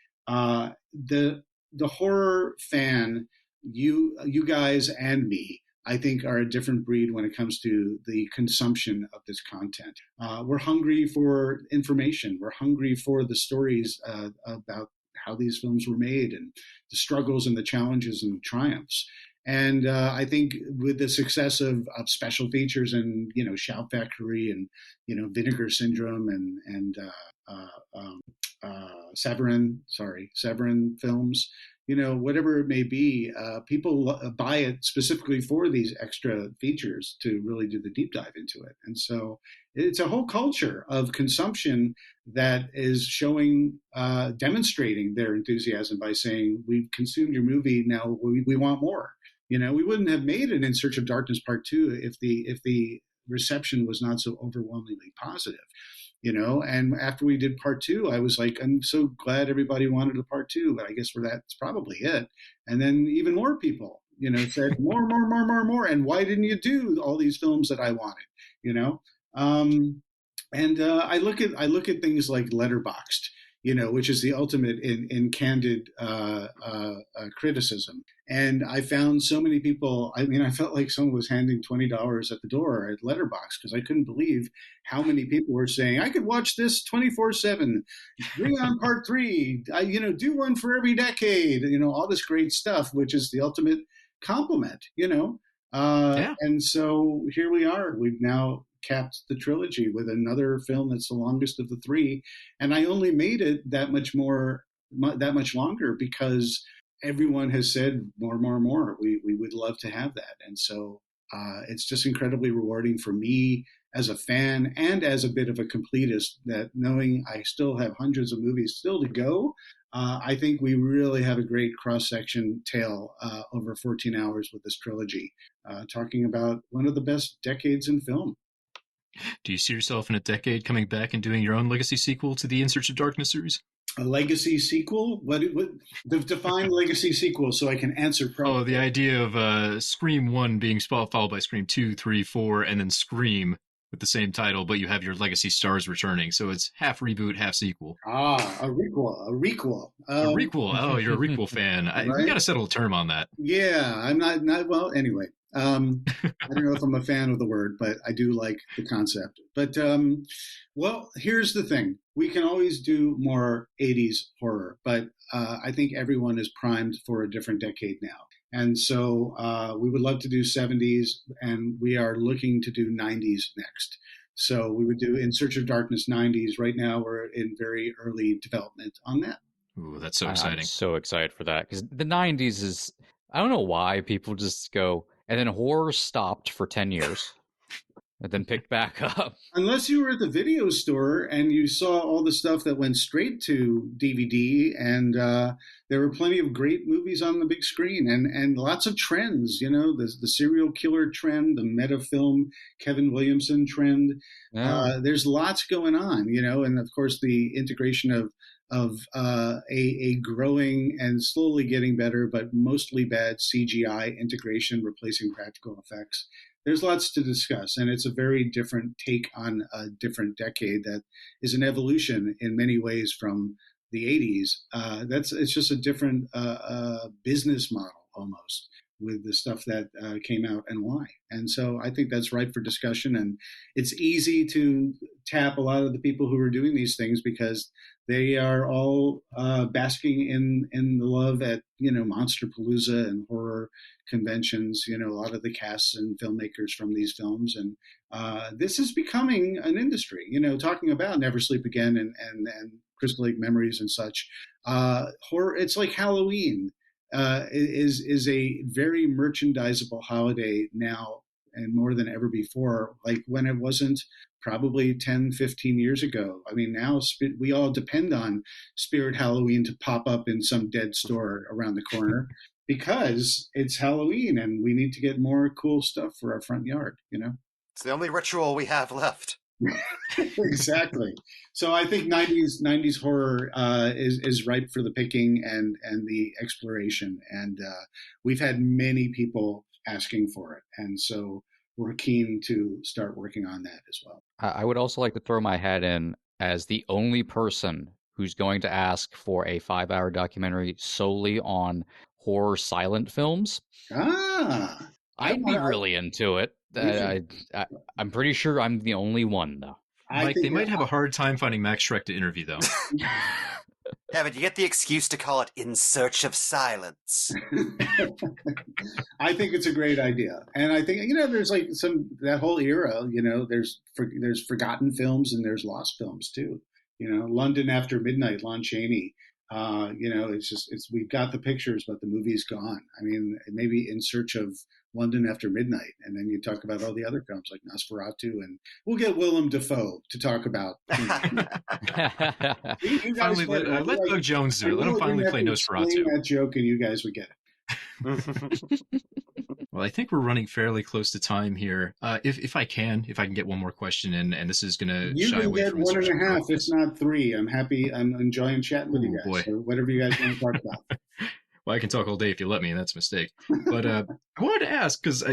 The horror fan, you guys and me, I think, are a different breed when it comes to the consumption of this content. We're hungry for information. We're hungry for the stories about how these films were made and the struggles and the challenges and the triumphs. And I think with the success of special features and, Shout Factory and, Vinegar Syndrome and Severin films, whatever it may be, people buy it specifically for these extra features to really do the deep dive into it. And so it's a whole culture of consumption that is demonstrating their enthusiasm by saying, we've consumed your movie, now we want more. We wouldn't have made an In Search of Darkness Part 2 if the reception was not so overwhelmingly positive. And after we did Part 2, I was like, I'm so glad everybody wanted a Part 2, but I guess that's probably it. And then even more people, said more. And why didn't you do all these films that I wanted, I look at things like Letterboxd, which is the ultimate in candid criticism. And I found so many people. I mean, I felt like someone was handing $20 at the door at Letterboxd because I couldn't believe how many people were saying, I could watch this 24/7. Bring on Part 3. Do one for every decade. All this great stuff, which is the ultimate compliment. Yeah. And so here we are. We've now capped the trilogy with another film that's the longest of the 3, and I only made it that much more that much longer because everyone has said more, more, more. We would love to have that. And so it's just incredibly rewarding for me as a fan and as a bit of a completist that knowing I still have hundreds of movies still to go. I think we really have a great cross-section tale over 14 hours with this trilogy, talking about one of the best decades in film. Do you see yourself in a decade coming back and doing your own legacy sequel to the In Search of Darkness series? A legacy sequel? What define legacy sequel so I can answer properly? Oh, the idea of Scream 1 being followed by Scream 2, 3, 4, and then Scream with the same title, but you have your legacy stars returning. So it's half reboot, half sequel. A requel. A requel. Oh, you're a requel fan. Right? We got to settle a term on that. Yeah, I'm not well, anyway. I don't know if I'm a fan of the word, but I do like the concept. But, well, here's the thing. We can always do more 80s horror, but I think everyone is primed for a different decade now. And so we would love to do 70s, and we are looking to do 90s next. So we would do In Search of Darkness 90s. Right now, we're in very early development on that. Ooh, that's so exciting. I'm so excited for that because the 90s is, I don't know why people just go, and then horror stopped for 10 years and then picked back up. Unless you were at the video store and you saw all the stuff that went straight to DVD, and there were plenty of great movies on the big screen and lots of trends, the serial killer trend, the meta film Kevin Williamson trend. Yeah. There's lots going on, and of course the integration of a growing and slowly getting better, but mostly bad CGI integration replacing practical effects. There's lots to discuss, and it's a very different take on a different decade that is an evolution in many ways from the 80s. It's just a different business model almost with the stuff that came out and why. And so I think that's ripe for discussion, and it's easy to tap a lot of the people who are doing these things because they are all basking in the love at Monsterpalooza and horror conventions. A lot of the casts and filmmakers from these films, and this is becoming an industry. Talking about Never Sleep Again and Crystal Lake Memories and such. Horror. It's like Halloween. Is a very merchandisable holiday now and more than ever before, like when it wasn't probably 10, 15 years ago. I mean, now we all depend on Spirit Halloween to pop up in some dead store around the corner because it's Halloween and we need to get more cool stuff for our front yard, It's the only ritual we have left. Exactly. So I think 90s horror is ripe for the picking and the exploration, and we've had many people asking for it, and so we're keen to start working on that as well. I would also like to throw my hat in as the only person who's going to ask for a 5-hour documentary solely on horror silent films. I'd be really into it. I'm pretty sure I'm the only one, though. Mike, they might have a hard time finding Max Schreck to interview, though. Yeah, but you get the excuse to call it In Search of Silence. I think it's a great idea. And I think, there's like that whole era, there's forgotten films and there's lost films too. London After Midnight, Lon Chaney. We've got the pictures, but the movie's gone. I mean, maybe In Search of London After Midnight, and then you talk about all the other films like Nosferatu, and we'll get Willem Dafoe to talk about. Finally, let Doug Jones do it. Let him finally play Nosferatu. That joke, and you guys would get it. Well, I think we're running fairly close to time here. If I can get one more question in, and this is going to shy away from 1.5, if not 3. I'm happy. I'm enjoying chatting with you guys. Boy. So whatever you guys want to talk about. Well, I can talk all day if you let me, and that's a mistake. But I wanted to ask, because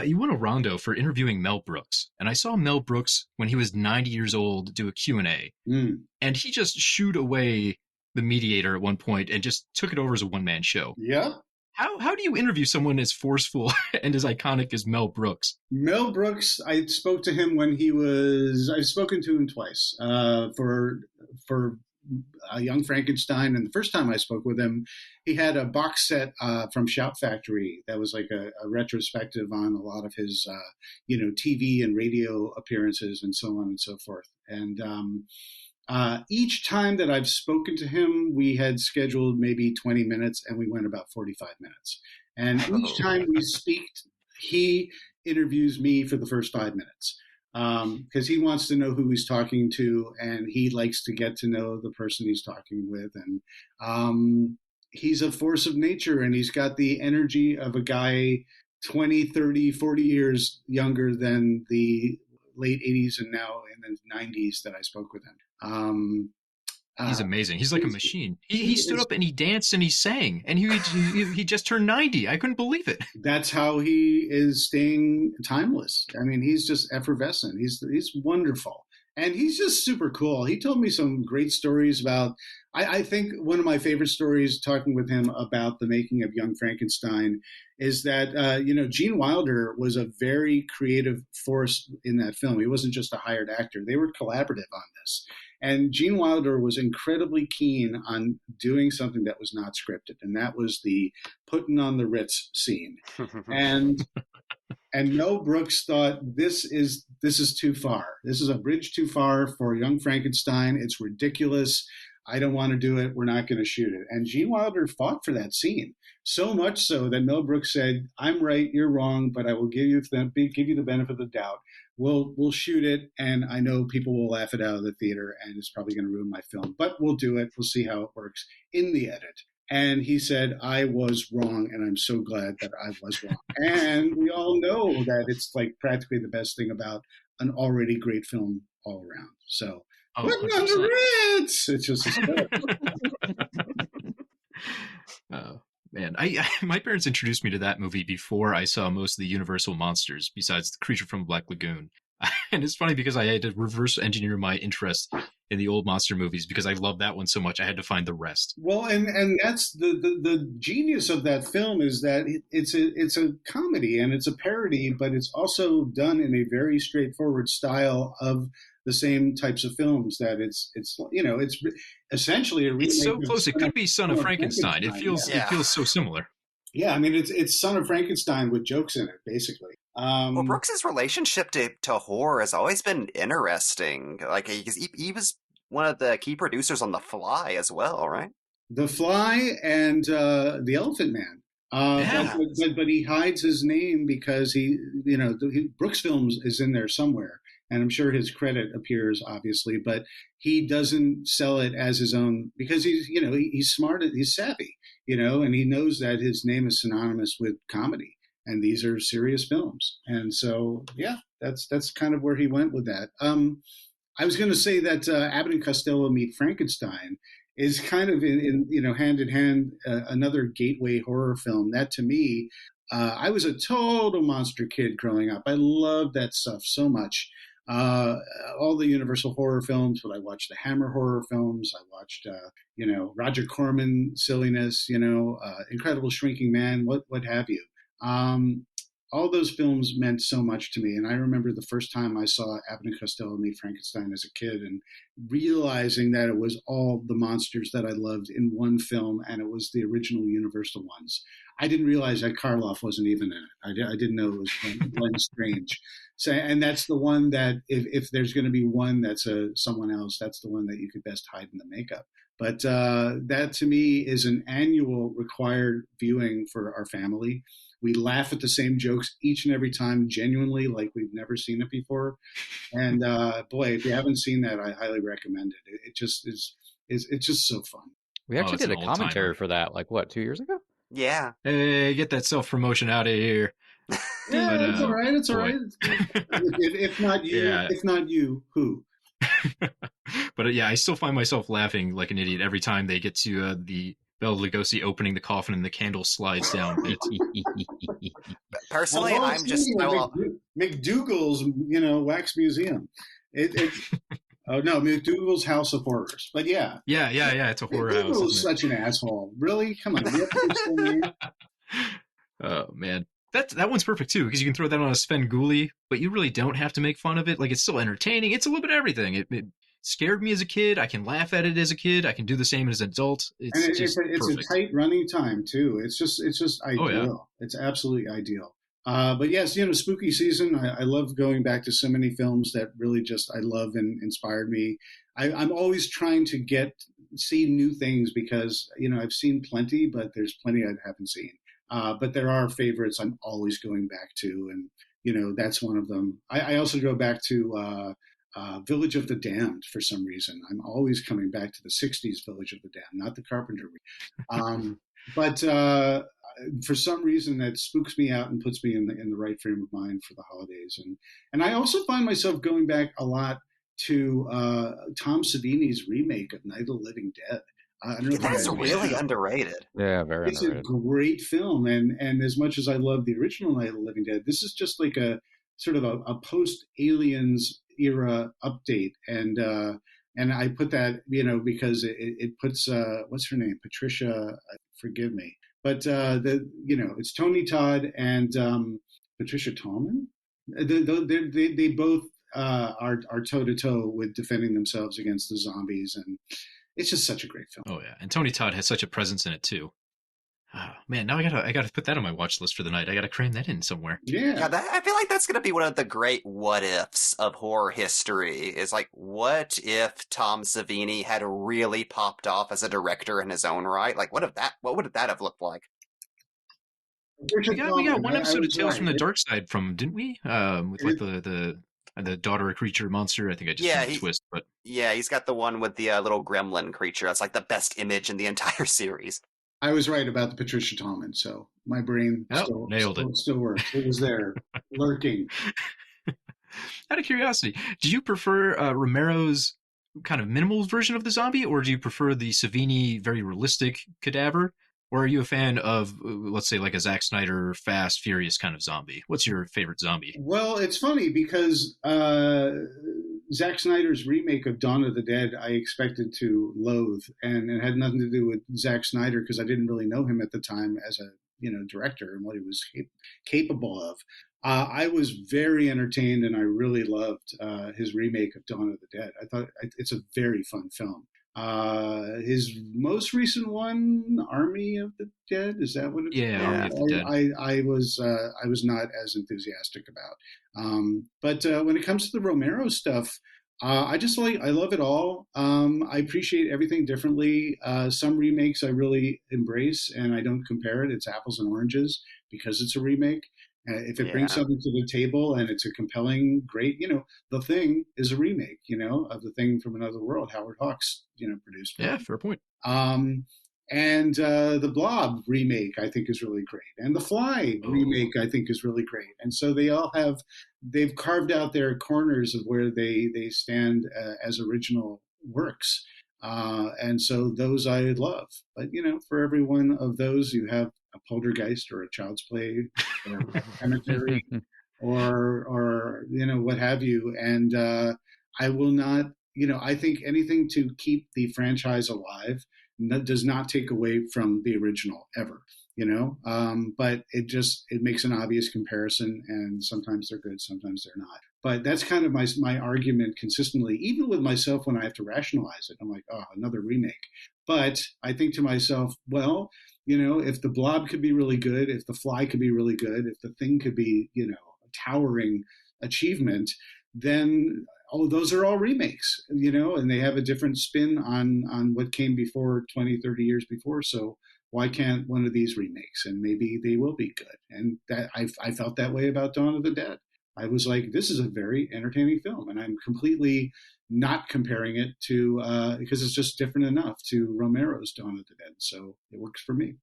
you won a Rondo for interviewing Mel Brooks. And I saw Mel Brooks, when he was 90 years old, do a Q&A. And he just shooed away the mediator at one point and just took it over as a one-man show. Yeah. How do you interview someone as forceful and as iconic as Mel Brooks? Mel Brooks, I spoke to him I've spoken to him twice for a Young Frankenstein. And the first time I spoke with him, he had a box set from Shout Factory that was like a retrospective on a lot of his, TV and radio appearances and so on and so forth. And Each time that I've spoken to him, we had scheduled maybe 20 minutes, and we went about 45 minutes. And each time we speak, he interviews me for the first 5 minutes because he wants to know who he's talking to, and he likes to get to know the person he's talking with. And he's a force of nature, and he's got the energy of a guy 20, 30, 40 years younger than the late 80s and now in the 90s that I spoke with him. He's amazing. He's like a machine. He stood up and he danced and he sang, and he just turned 90. I couldn't believe it. That's how he is staying timeless. I mean, he's just effervescent. He's wonderful. And he's just super cool. He told me some great stories about, I think one of my favorite stories talking with him about the making of Young Frankenstein is that, Gene Wilder was a very creative force in that film. He wasn't just a hired actor. They were collaborative on this. And Gene Wilder was incredibly keen on doing something that was not scripted. And that was the putting on the Ritz scene. And Mel Brooks thought this is too far. This is a bridge too far for Young Frankenstein. It's ridiculous. I don't want to do it. We're not going to shoot it. And Gene Wilder fought for that scene, so much so that Mel Brooks said, "I'm right, you're wrong, but I will give you the benefit of the doubt. We'll shoot it, and I know people will laugh it out of the theater, and it's probably going to ruin my film, but we'll do it. We'll see how it works in the edit." And he said, "I was wrong, and I'm so glad that I was wrong." And we all know that it's like practically the best thing about an already great film all around. So, putting on the Ritz! It's just Oh man, my parents introduced me to that movie before I saw most of the Universal monsters, besides the Creature from Black Lagoon. And it's funny because I had to reverse engineer my interest in the old monster movies because I love that one so much. I had to find the rest. Well, and that's the genius of that film is that it's a comedy and it's a parody, but it's also done in a very straightforward style of the same types of films that it's essentially a remake. It's so close. It could be Son of Frankenstein. It feels so similar. Yeah, I mean it's Son of Frankenstein with jokes in it, basically. Well, Brooks's relationship to horror has always been interesting. Like, he was one of the key producers on The Fly as well, right? The Fly and The Elephant Man. But he hides his name because Brooks Films is in there somewhere, and I'm sure his credit appears, obviously, but he doesn't sell it as his own because he's smart, he's savvy, and he knows that his name is synonymous with comedy. And these are serious films. And so, yeah, that's kind of where he went with that. I was going to say that Abbott and Costello Meet Frankenstein is kind of in hand in hand another gateway horror film. That to me, I was a total monster kid growing up. I loved that stuff so much. All the Universal horror films, but I watched the Hammer horror films. I watched, Roger Corman silliness, Incredible Shrinking Man, what have you. All those films meant so much to me. And I remember the first time I saw Abbott and Costello Meet Frankenstein as a kid and realizing that it was all the monsters that I loved in one film, and it was the original Universal ones. I didn't realize that Karloff wasn't even in it. I didn't know it was Glenn Strange. So, and that's the one that if there's going to be one that's someone else, that's the one that you could best hide in the makeup. But that to me is an annual required viewing for our family. We laugh at the same jokes each and every time, genuinely, like we've never seen it before. And boy, if you haven't seen that, I highly recommend it. It just is it's just so fun. We actually did a commentary for that, 2 years ago? Yeah. Hey, get that self-promotion out of here. Yeah, it's all right. It's all right. If not you, if not you, who? But I still find myself laughing like an idiot every time they get to the Bela Lugosi opening the coffin and the candle slides down. Personally, I'm just McDougal's, wax museum. Oh no, McDougal's House of Horrors. But yeah, it's a horror house. McDougal's such an asshole. Really? Come on. Oh man. That one's perfect too, because you can throw that on a Svengoolie, but you really don't have to make fun of it. Like, it's still entertaining. It's a little bit of everything. It scared me as a kid. I can laugh at it as a kid. I can do the same as an adult. It's a tight running time too. It's just ideal. Oh, yeah. It's absolutely ideal. But yes, spooky season. I love going back to so many films that really just I love and inspired me. I'm always trying to see new things because I've seen plenty, but there's plenty I haven't seen. But there are favorites I'm always going back to, and that's one of them. I also go back to Village of the Damned for some reason. I'm always coming back to the '60s Village of the Damned, not the Carpenter. But for some reason that spooks me out and puts me in the right frame of mind for the holidays. And I also find myself going back a lot to Tom Savini's remake of Night of the Living Dead. I don't know if That's you guys really underrated. Yeah, very It's underrated. a great film, and as much as I love the original Night of the Living Dead, this is just like a sort of a post Aliens era update, and I put that because it puts what's her name, Patricia, forgive me, but it's Tony Todd and Patricia Tallman. They both are toe to toe with defending themselves against the zombies, and it's just such a great film. Oh yeah, and Tony Todd has such a presence in it too. Oh, man, now I gotta put that on my watch list for the night. I gotta cram that in somewhere. Yeah, I feel like that's going to be one of the great what ifs of horror history. Is like, what if Tom Savini had really popped off as a director in his own right? Like, what would that have looked like? We got one episode of Tales from the Dark Side didn't we? With like the daughter creature monster. I think I just did a twist, but yeah, he's got the one with the little gremlin creature. That's like the best image in the entire series. I was right about the Patricia Tallman, so my brain still works. It was there, lurking. Out of curiosity, do you prefer Romero's kind of minimal version of the zombie, or do you prefer the Savini very realistic cadaver? Or are you a fan of, let's say, like a Zack Snyder, Fast, Furious kind of zombie? What's your favorite zombie? Well, it's funny because Zack Snyder's remake of Dawn of the Dead I expected to loathe, and it had nothing to do with Zack Snyder because I didn't really know him at the time as a director and what he was capable of. I was very entertained, and I really loved his remake of Dawn of the Dead. I thought it's a very fun film. His most recent one, Army of the Dead, is that what it's called? Army of the Dead. I was not as enthusiastic about. But when it comes to the Romero stuff, I love it all. I appreciate everything differently. Some remakes I really embrace, and I don't compare it. It's apples and oranges because it's a remake. If it brings something to the table and it's a compelling, great, The Thing is a remake, of The Thing from Another World, Howard Hawks, produced. Yeah, fair point. And the Blob remake, I think, is really great. And the Fly remake, I think, is really great. And so they've carved out their corners of where they stand as original works. And so those I love. But, for every one of those, you have a Poltergeist or a Child's Play or a Cemetery or what have you. And I will not, I think anything to keep the franchise alive does not take away from the original ever, but it makes an obvious comparison, and sometimes they're good, sometimes they're not. But that's kind of my argument consistently, even with myself when I have to rationalize it. I'm like, oh, another remake. But I think to myself, well, if the Blob could be really good, if the Fly could be really good, if the Thing could be, a towering achievement, then those are all remakes, and they have a different spin on what came before 20, 30 years before. So why can't one of these remakes? And maybe they will be good. And that I felt that way about Dawn of the Dead. I was like, this is a very entertaining film, and I'm completely not comparing it to because it's just different enough to Romero's Dawn of the Dead. So it works for me.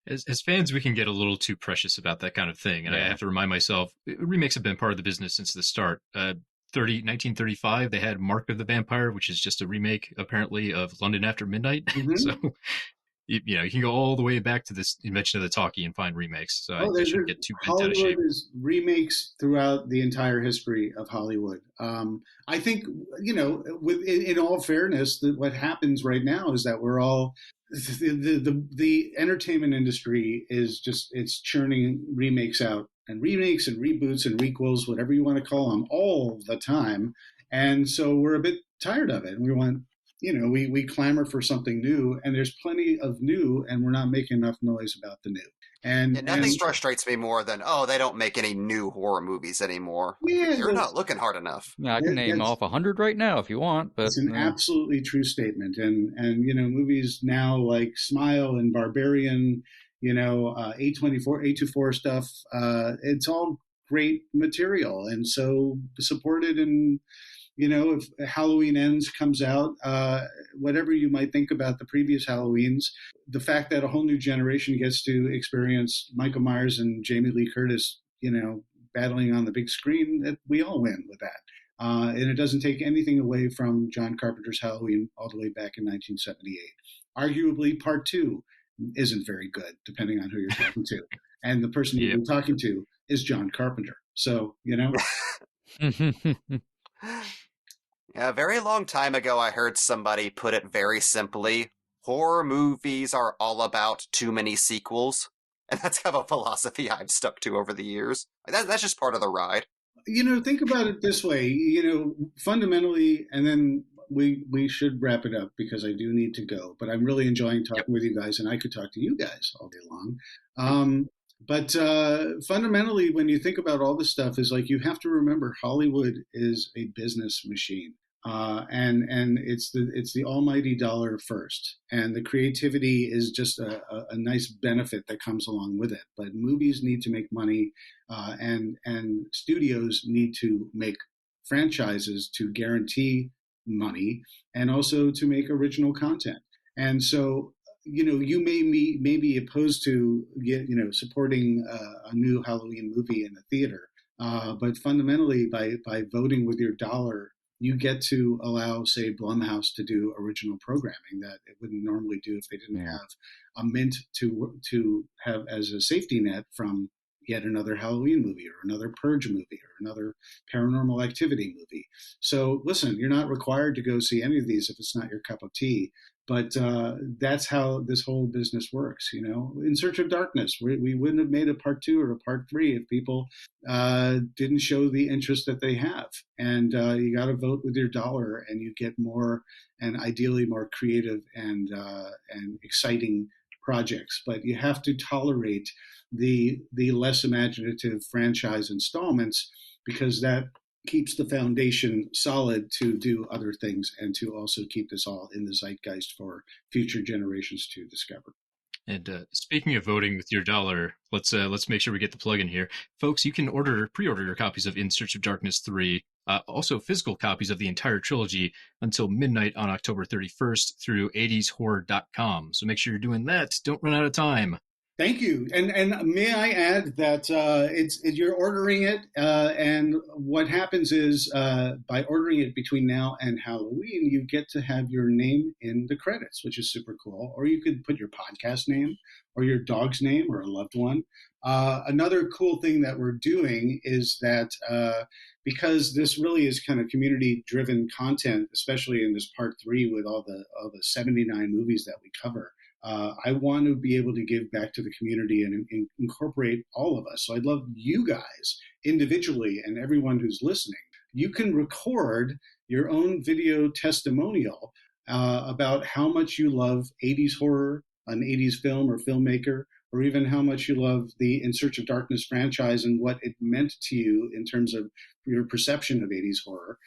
As fans, we can get a little too precious about that kind of thing. And I have to remind myself, remakes have been part of the business since the start. 1935, they had Mark of the Vampire, which is just a remake, apparently, of London After Midnight. Mm-hmm. So, you can go all the way back to this invention of the talkie and find remakes. So I shouldn't get too bent out of shape. Hollywood is remakes throughout the entire history of Hollywood. I think, in all fairness, what happens right now is that we're all the entertainment industry is it's churning remakes out and remakes and reboots and requels, whatever you want to call them, all the time. And so we're a bit tired of it. And we want we clamor for something new, and there's plenty of new, and we're not making enough noise about the new. And nothing frustrates me more than, oh, they don't make any new horror movies anymore. Yeah, you're not looking hard enough. Yeah, I can name off 100 right now if you want, but it's an absolutely true statement. And movies now like Smile and Barbarian, A24, A24 stuff, it's all great material, and so supported. And if Halloween Ends comes out, whatever you might think about the previous Halloweens, the fact that a whole new generation gets to experience Michael Myers and Jamie Lee Curtis, battling on the big screen, that we all win with that. And it doesn't take anything away from John Carpenter's Halloween all the way back in 1978. Arguably, part 2 isn't very good, depending on who you're talking to. And the person you're talking to is John Carpenter. So, Yeah, a very long time ago, I heard somebody put it very simply. Horror movies are all about too many sequels. And that's kind of a philosophy I've stuck to over the years. That's just part of the ride. Think about it this way, fundamentally, and then we should wrap it up because I do need to go. But I'm really enjoying talking with you guys, and I could talk to you guys all day long. But fundamentally, when you think about all this stuff, is like you have to remember Hollywood is a business machine, and it's the almighty dollar first, and the creativity is just a nice benefit that comes along with it. But movies need to make money, and studios need to make franchises to guarantee money, and also to make original content. And so you may be opposed to supporting a new Halloween movie in the theater, but fundamentally, by voting with your dollar, you get to allow, say, Blumhouse to do original programming that it wouldn't normally do if they didn't have a mint to have as a safety net from yet another Halloween movie or another Purge movie or another Paranormal Activity movie. So listen, you're not required to go see any of these if it's not your cup of tea. But that's how this whole business works, In Search of Darkness, we wouldn't have made a part 2 or a part 3 if people didn't show the interest that they have. And you got to vote with your dollar, and you get more, and ideally more creative and exciting projects. But you have to tolerate the less imaginative franchise installments, because that keeps the foundation solid to do other things and to also keep this all in the zeitgeist for future generations to discover. And speaking of voting with your dollar, let's make sure we get the plug in here, folks. You can pre-order your copies of In Search of Darkness 3, also physical copies of the entire trilogy until midnight on October 31st through 80shorror.com. So make sure you're doing that. Don't run out of time. Thank you, and may I add that you're ordering it, and what happens is by ordering it between now and Halloween, you get to have your name in the credits, which is super cool. Or you could put your podcast name, or your dog's name, or a loved one. Another cool thing that we're doing is that because this really is kind of community-driven content, especially in this part 3 with all the 79 movies that we cover. I want to be able to give back to the community and incorporate all of us. So I'd love you guys individually and everyone who's listening. You can record your own video testimonial about how much you love 80s horror, an 80s film or filmmaker, or even how much you love the In Search of Darkness franchise and what it meant to you in terms of your perception of 80s horror.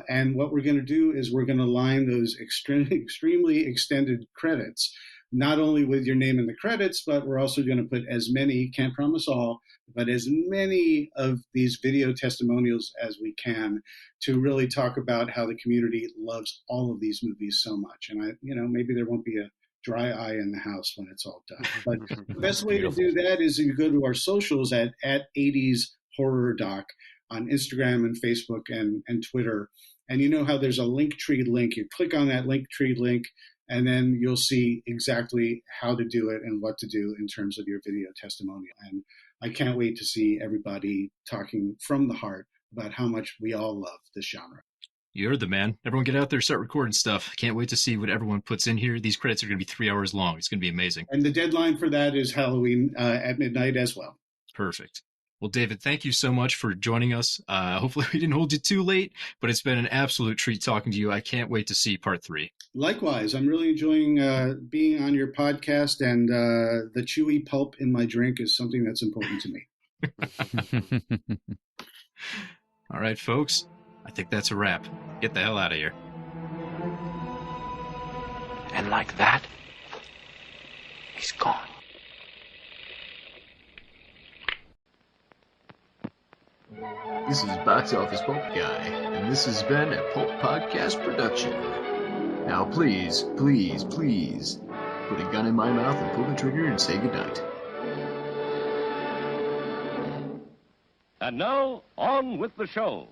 And what we're going to do is we're going to line those extremely extended credits, not only with your name in the credits, but we're also going to put as many, can't promise all, but as many of these video testimonials as we can to really talk about how the community loves all of these movies so much. And maybe there won't be a dry eye in the house when it's all done. But the best way to do that is you go to our socials at 80s Horror Doc on Instagram and Facebook and Twitter. And you know how there's a Linktree link. You click on that Linktree link, and then you'll see exactly how to do it and what to do in terms of your video testimonial. And I can't wait to see everybody talking from the heart about how much we all love this genre. You're the man. Everyone get out there, start recording stuff. Can't wait to see what everyone puts in here. These credits are going to be 3 hours long. It's going to be amazing. And the deadline for that is Halloween at midnight as well. Perfect. Well, David, thank you so much for joining us. Hopefully we didn't hold you too late, but it's been an absolute treat talking to you. I can't wait to see part 3. Likewise, I'm really enjoying being on your podcast, and the chewy pulp in my drink is something that's important to me. All right, folks. I think that's a wrap. Get the hell out of here. And like that, he's gone. This is Box Office Pulp Guy, and this has been a Pulp Podcast production. Now please, please, please, put a gun in my mouth and pull the trigger and say goodnight. And now, on with the show.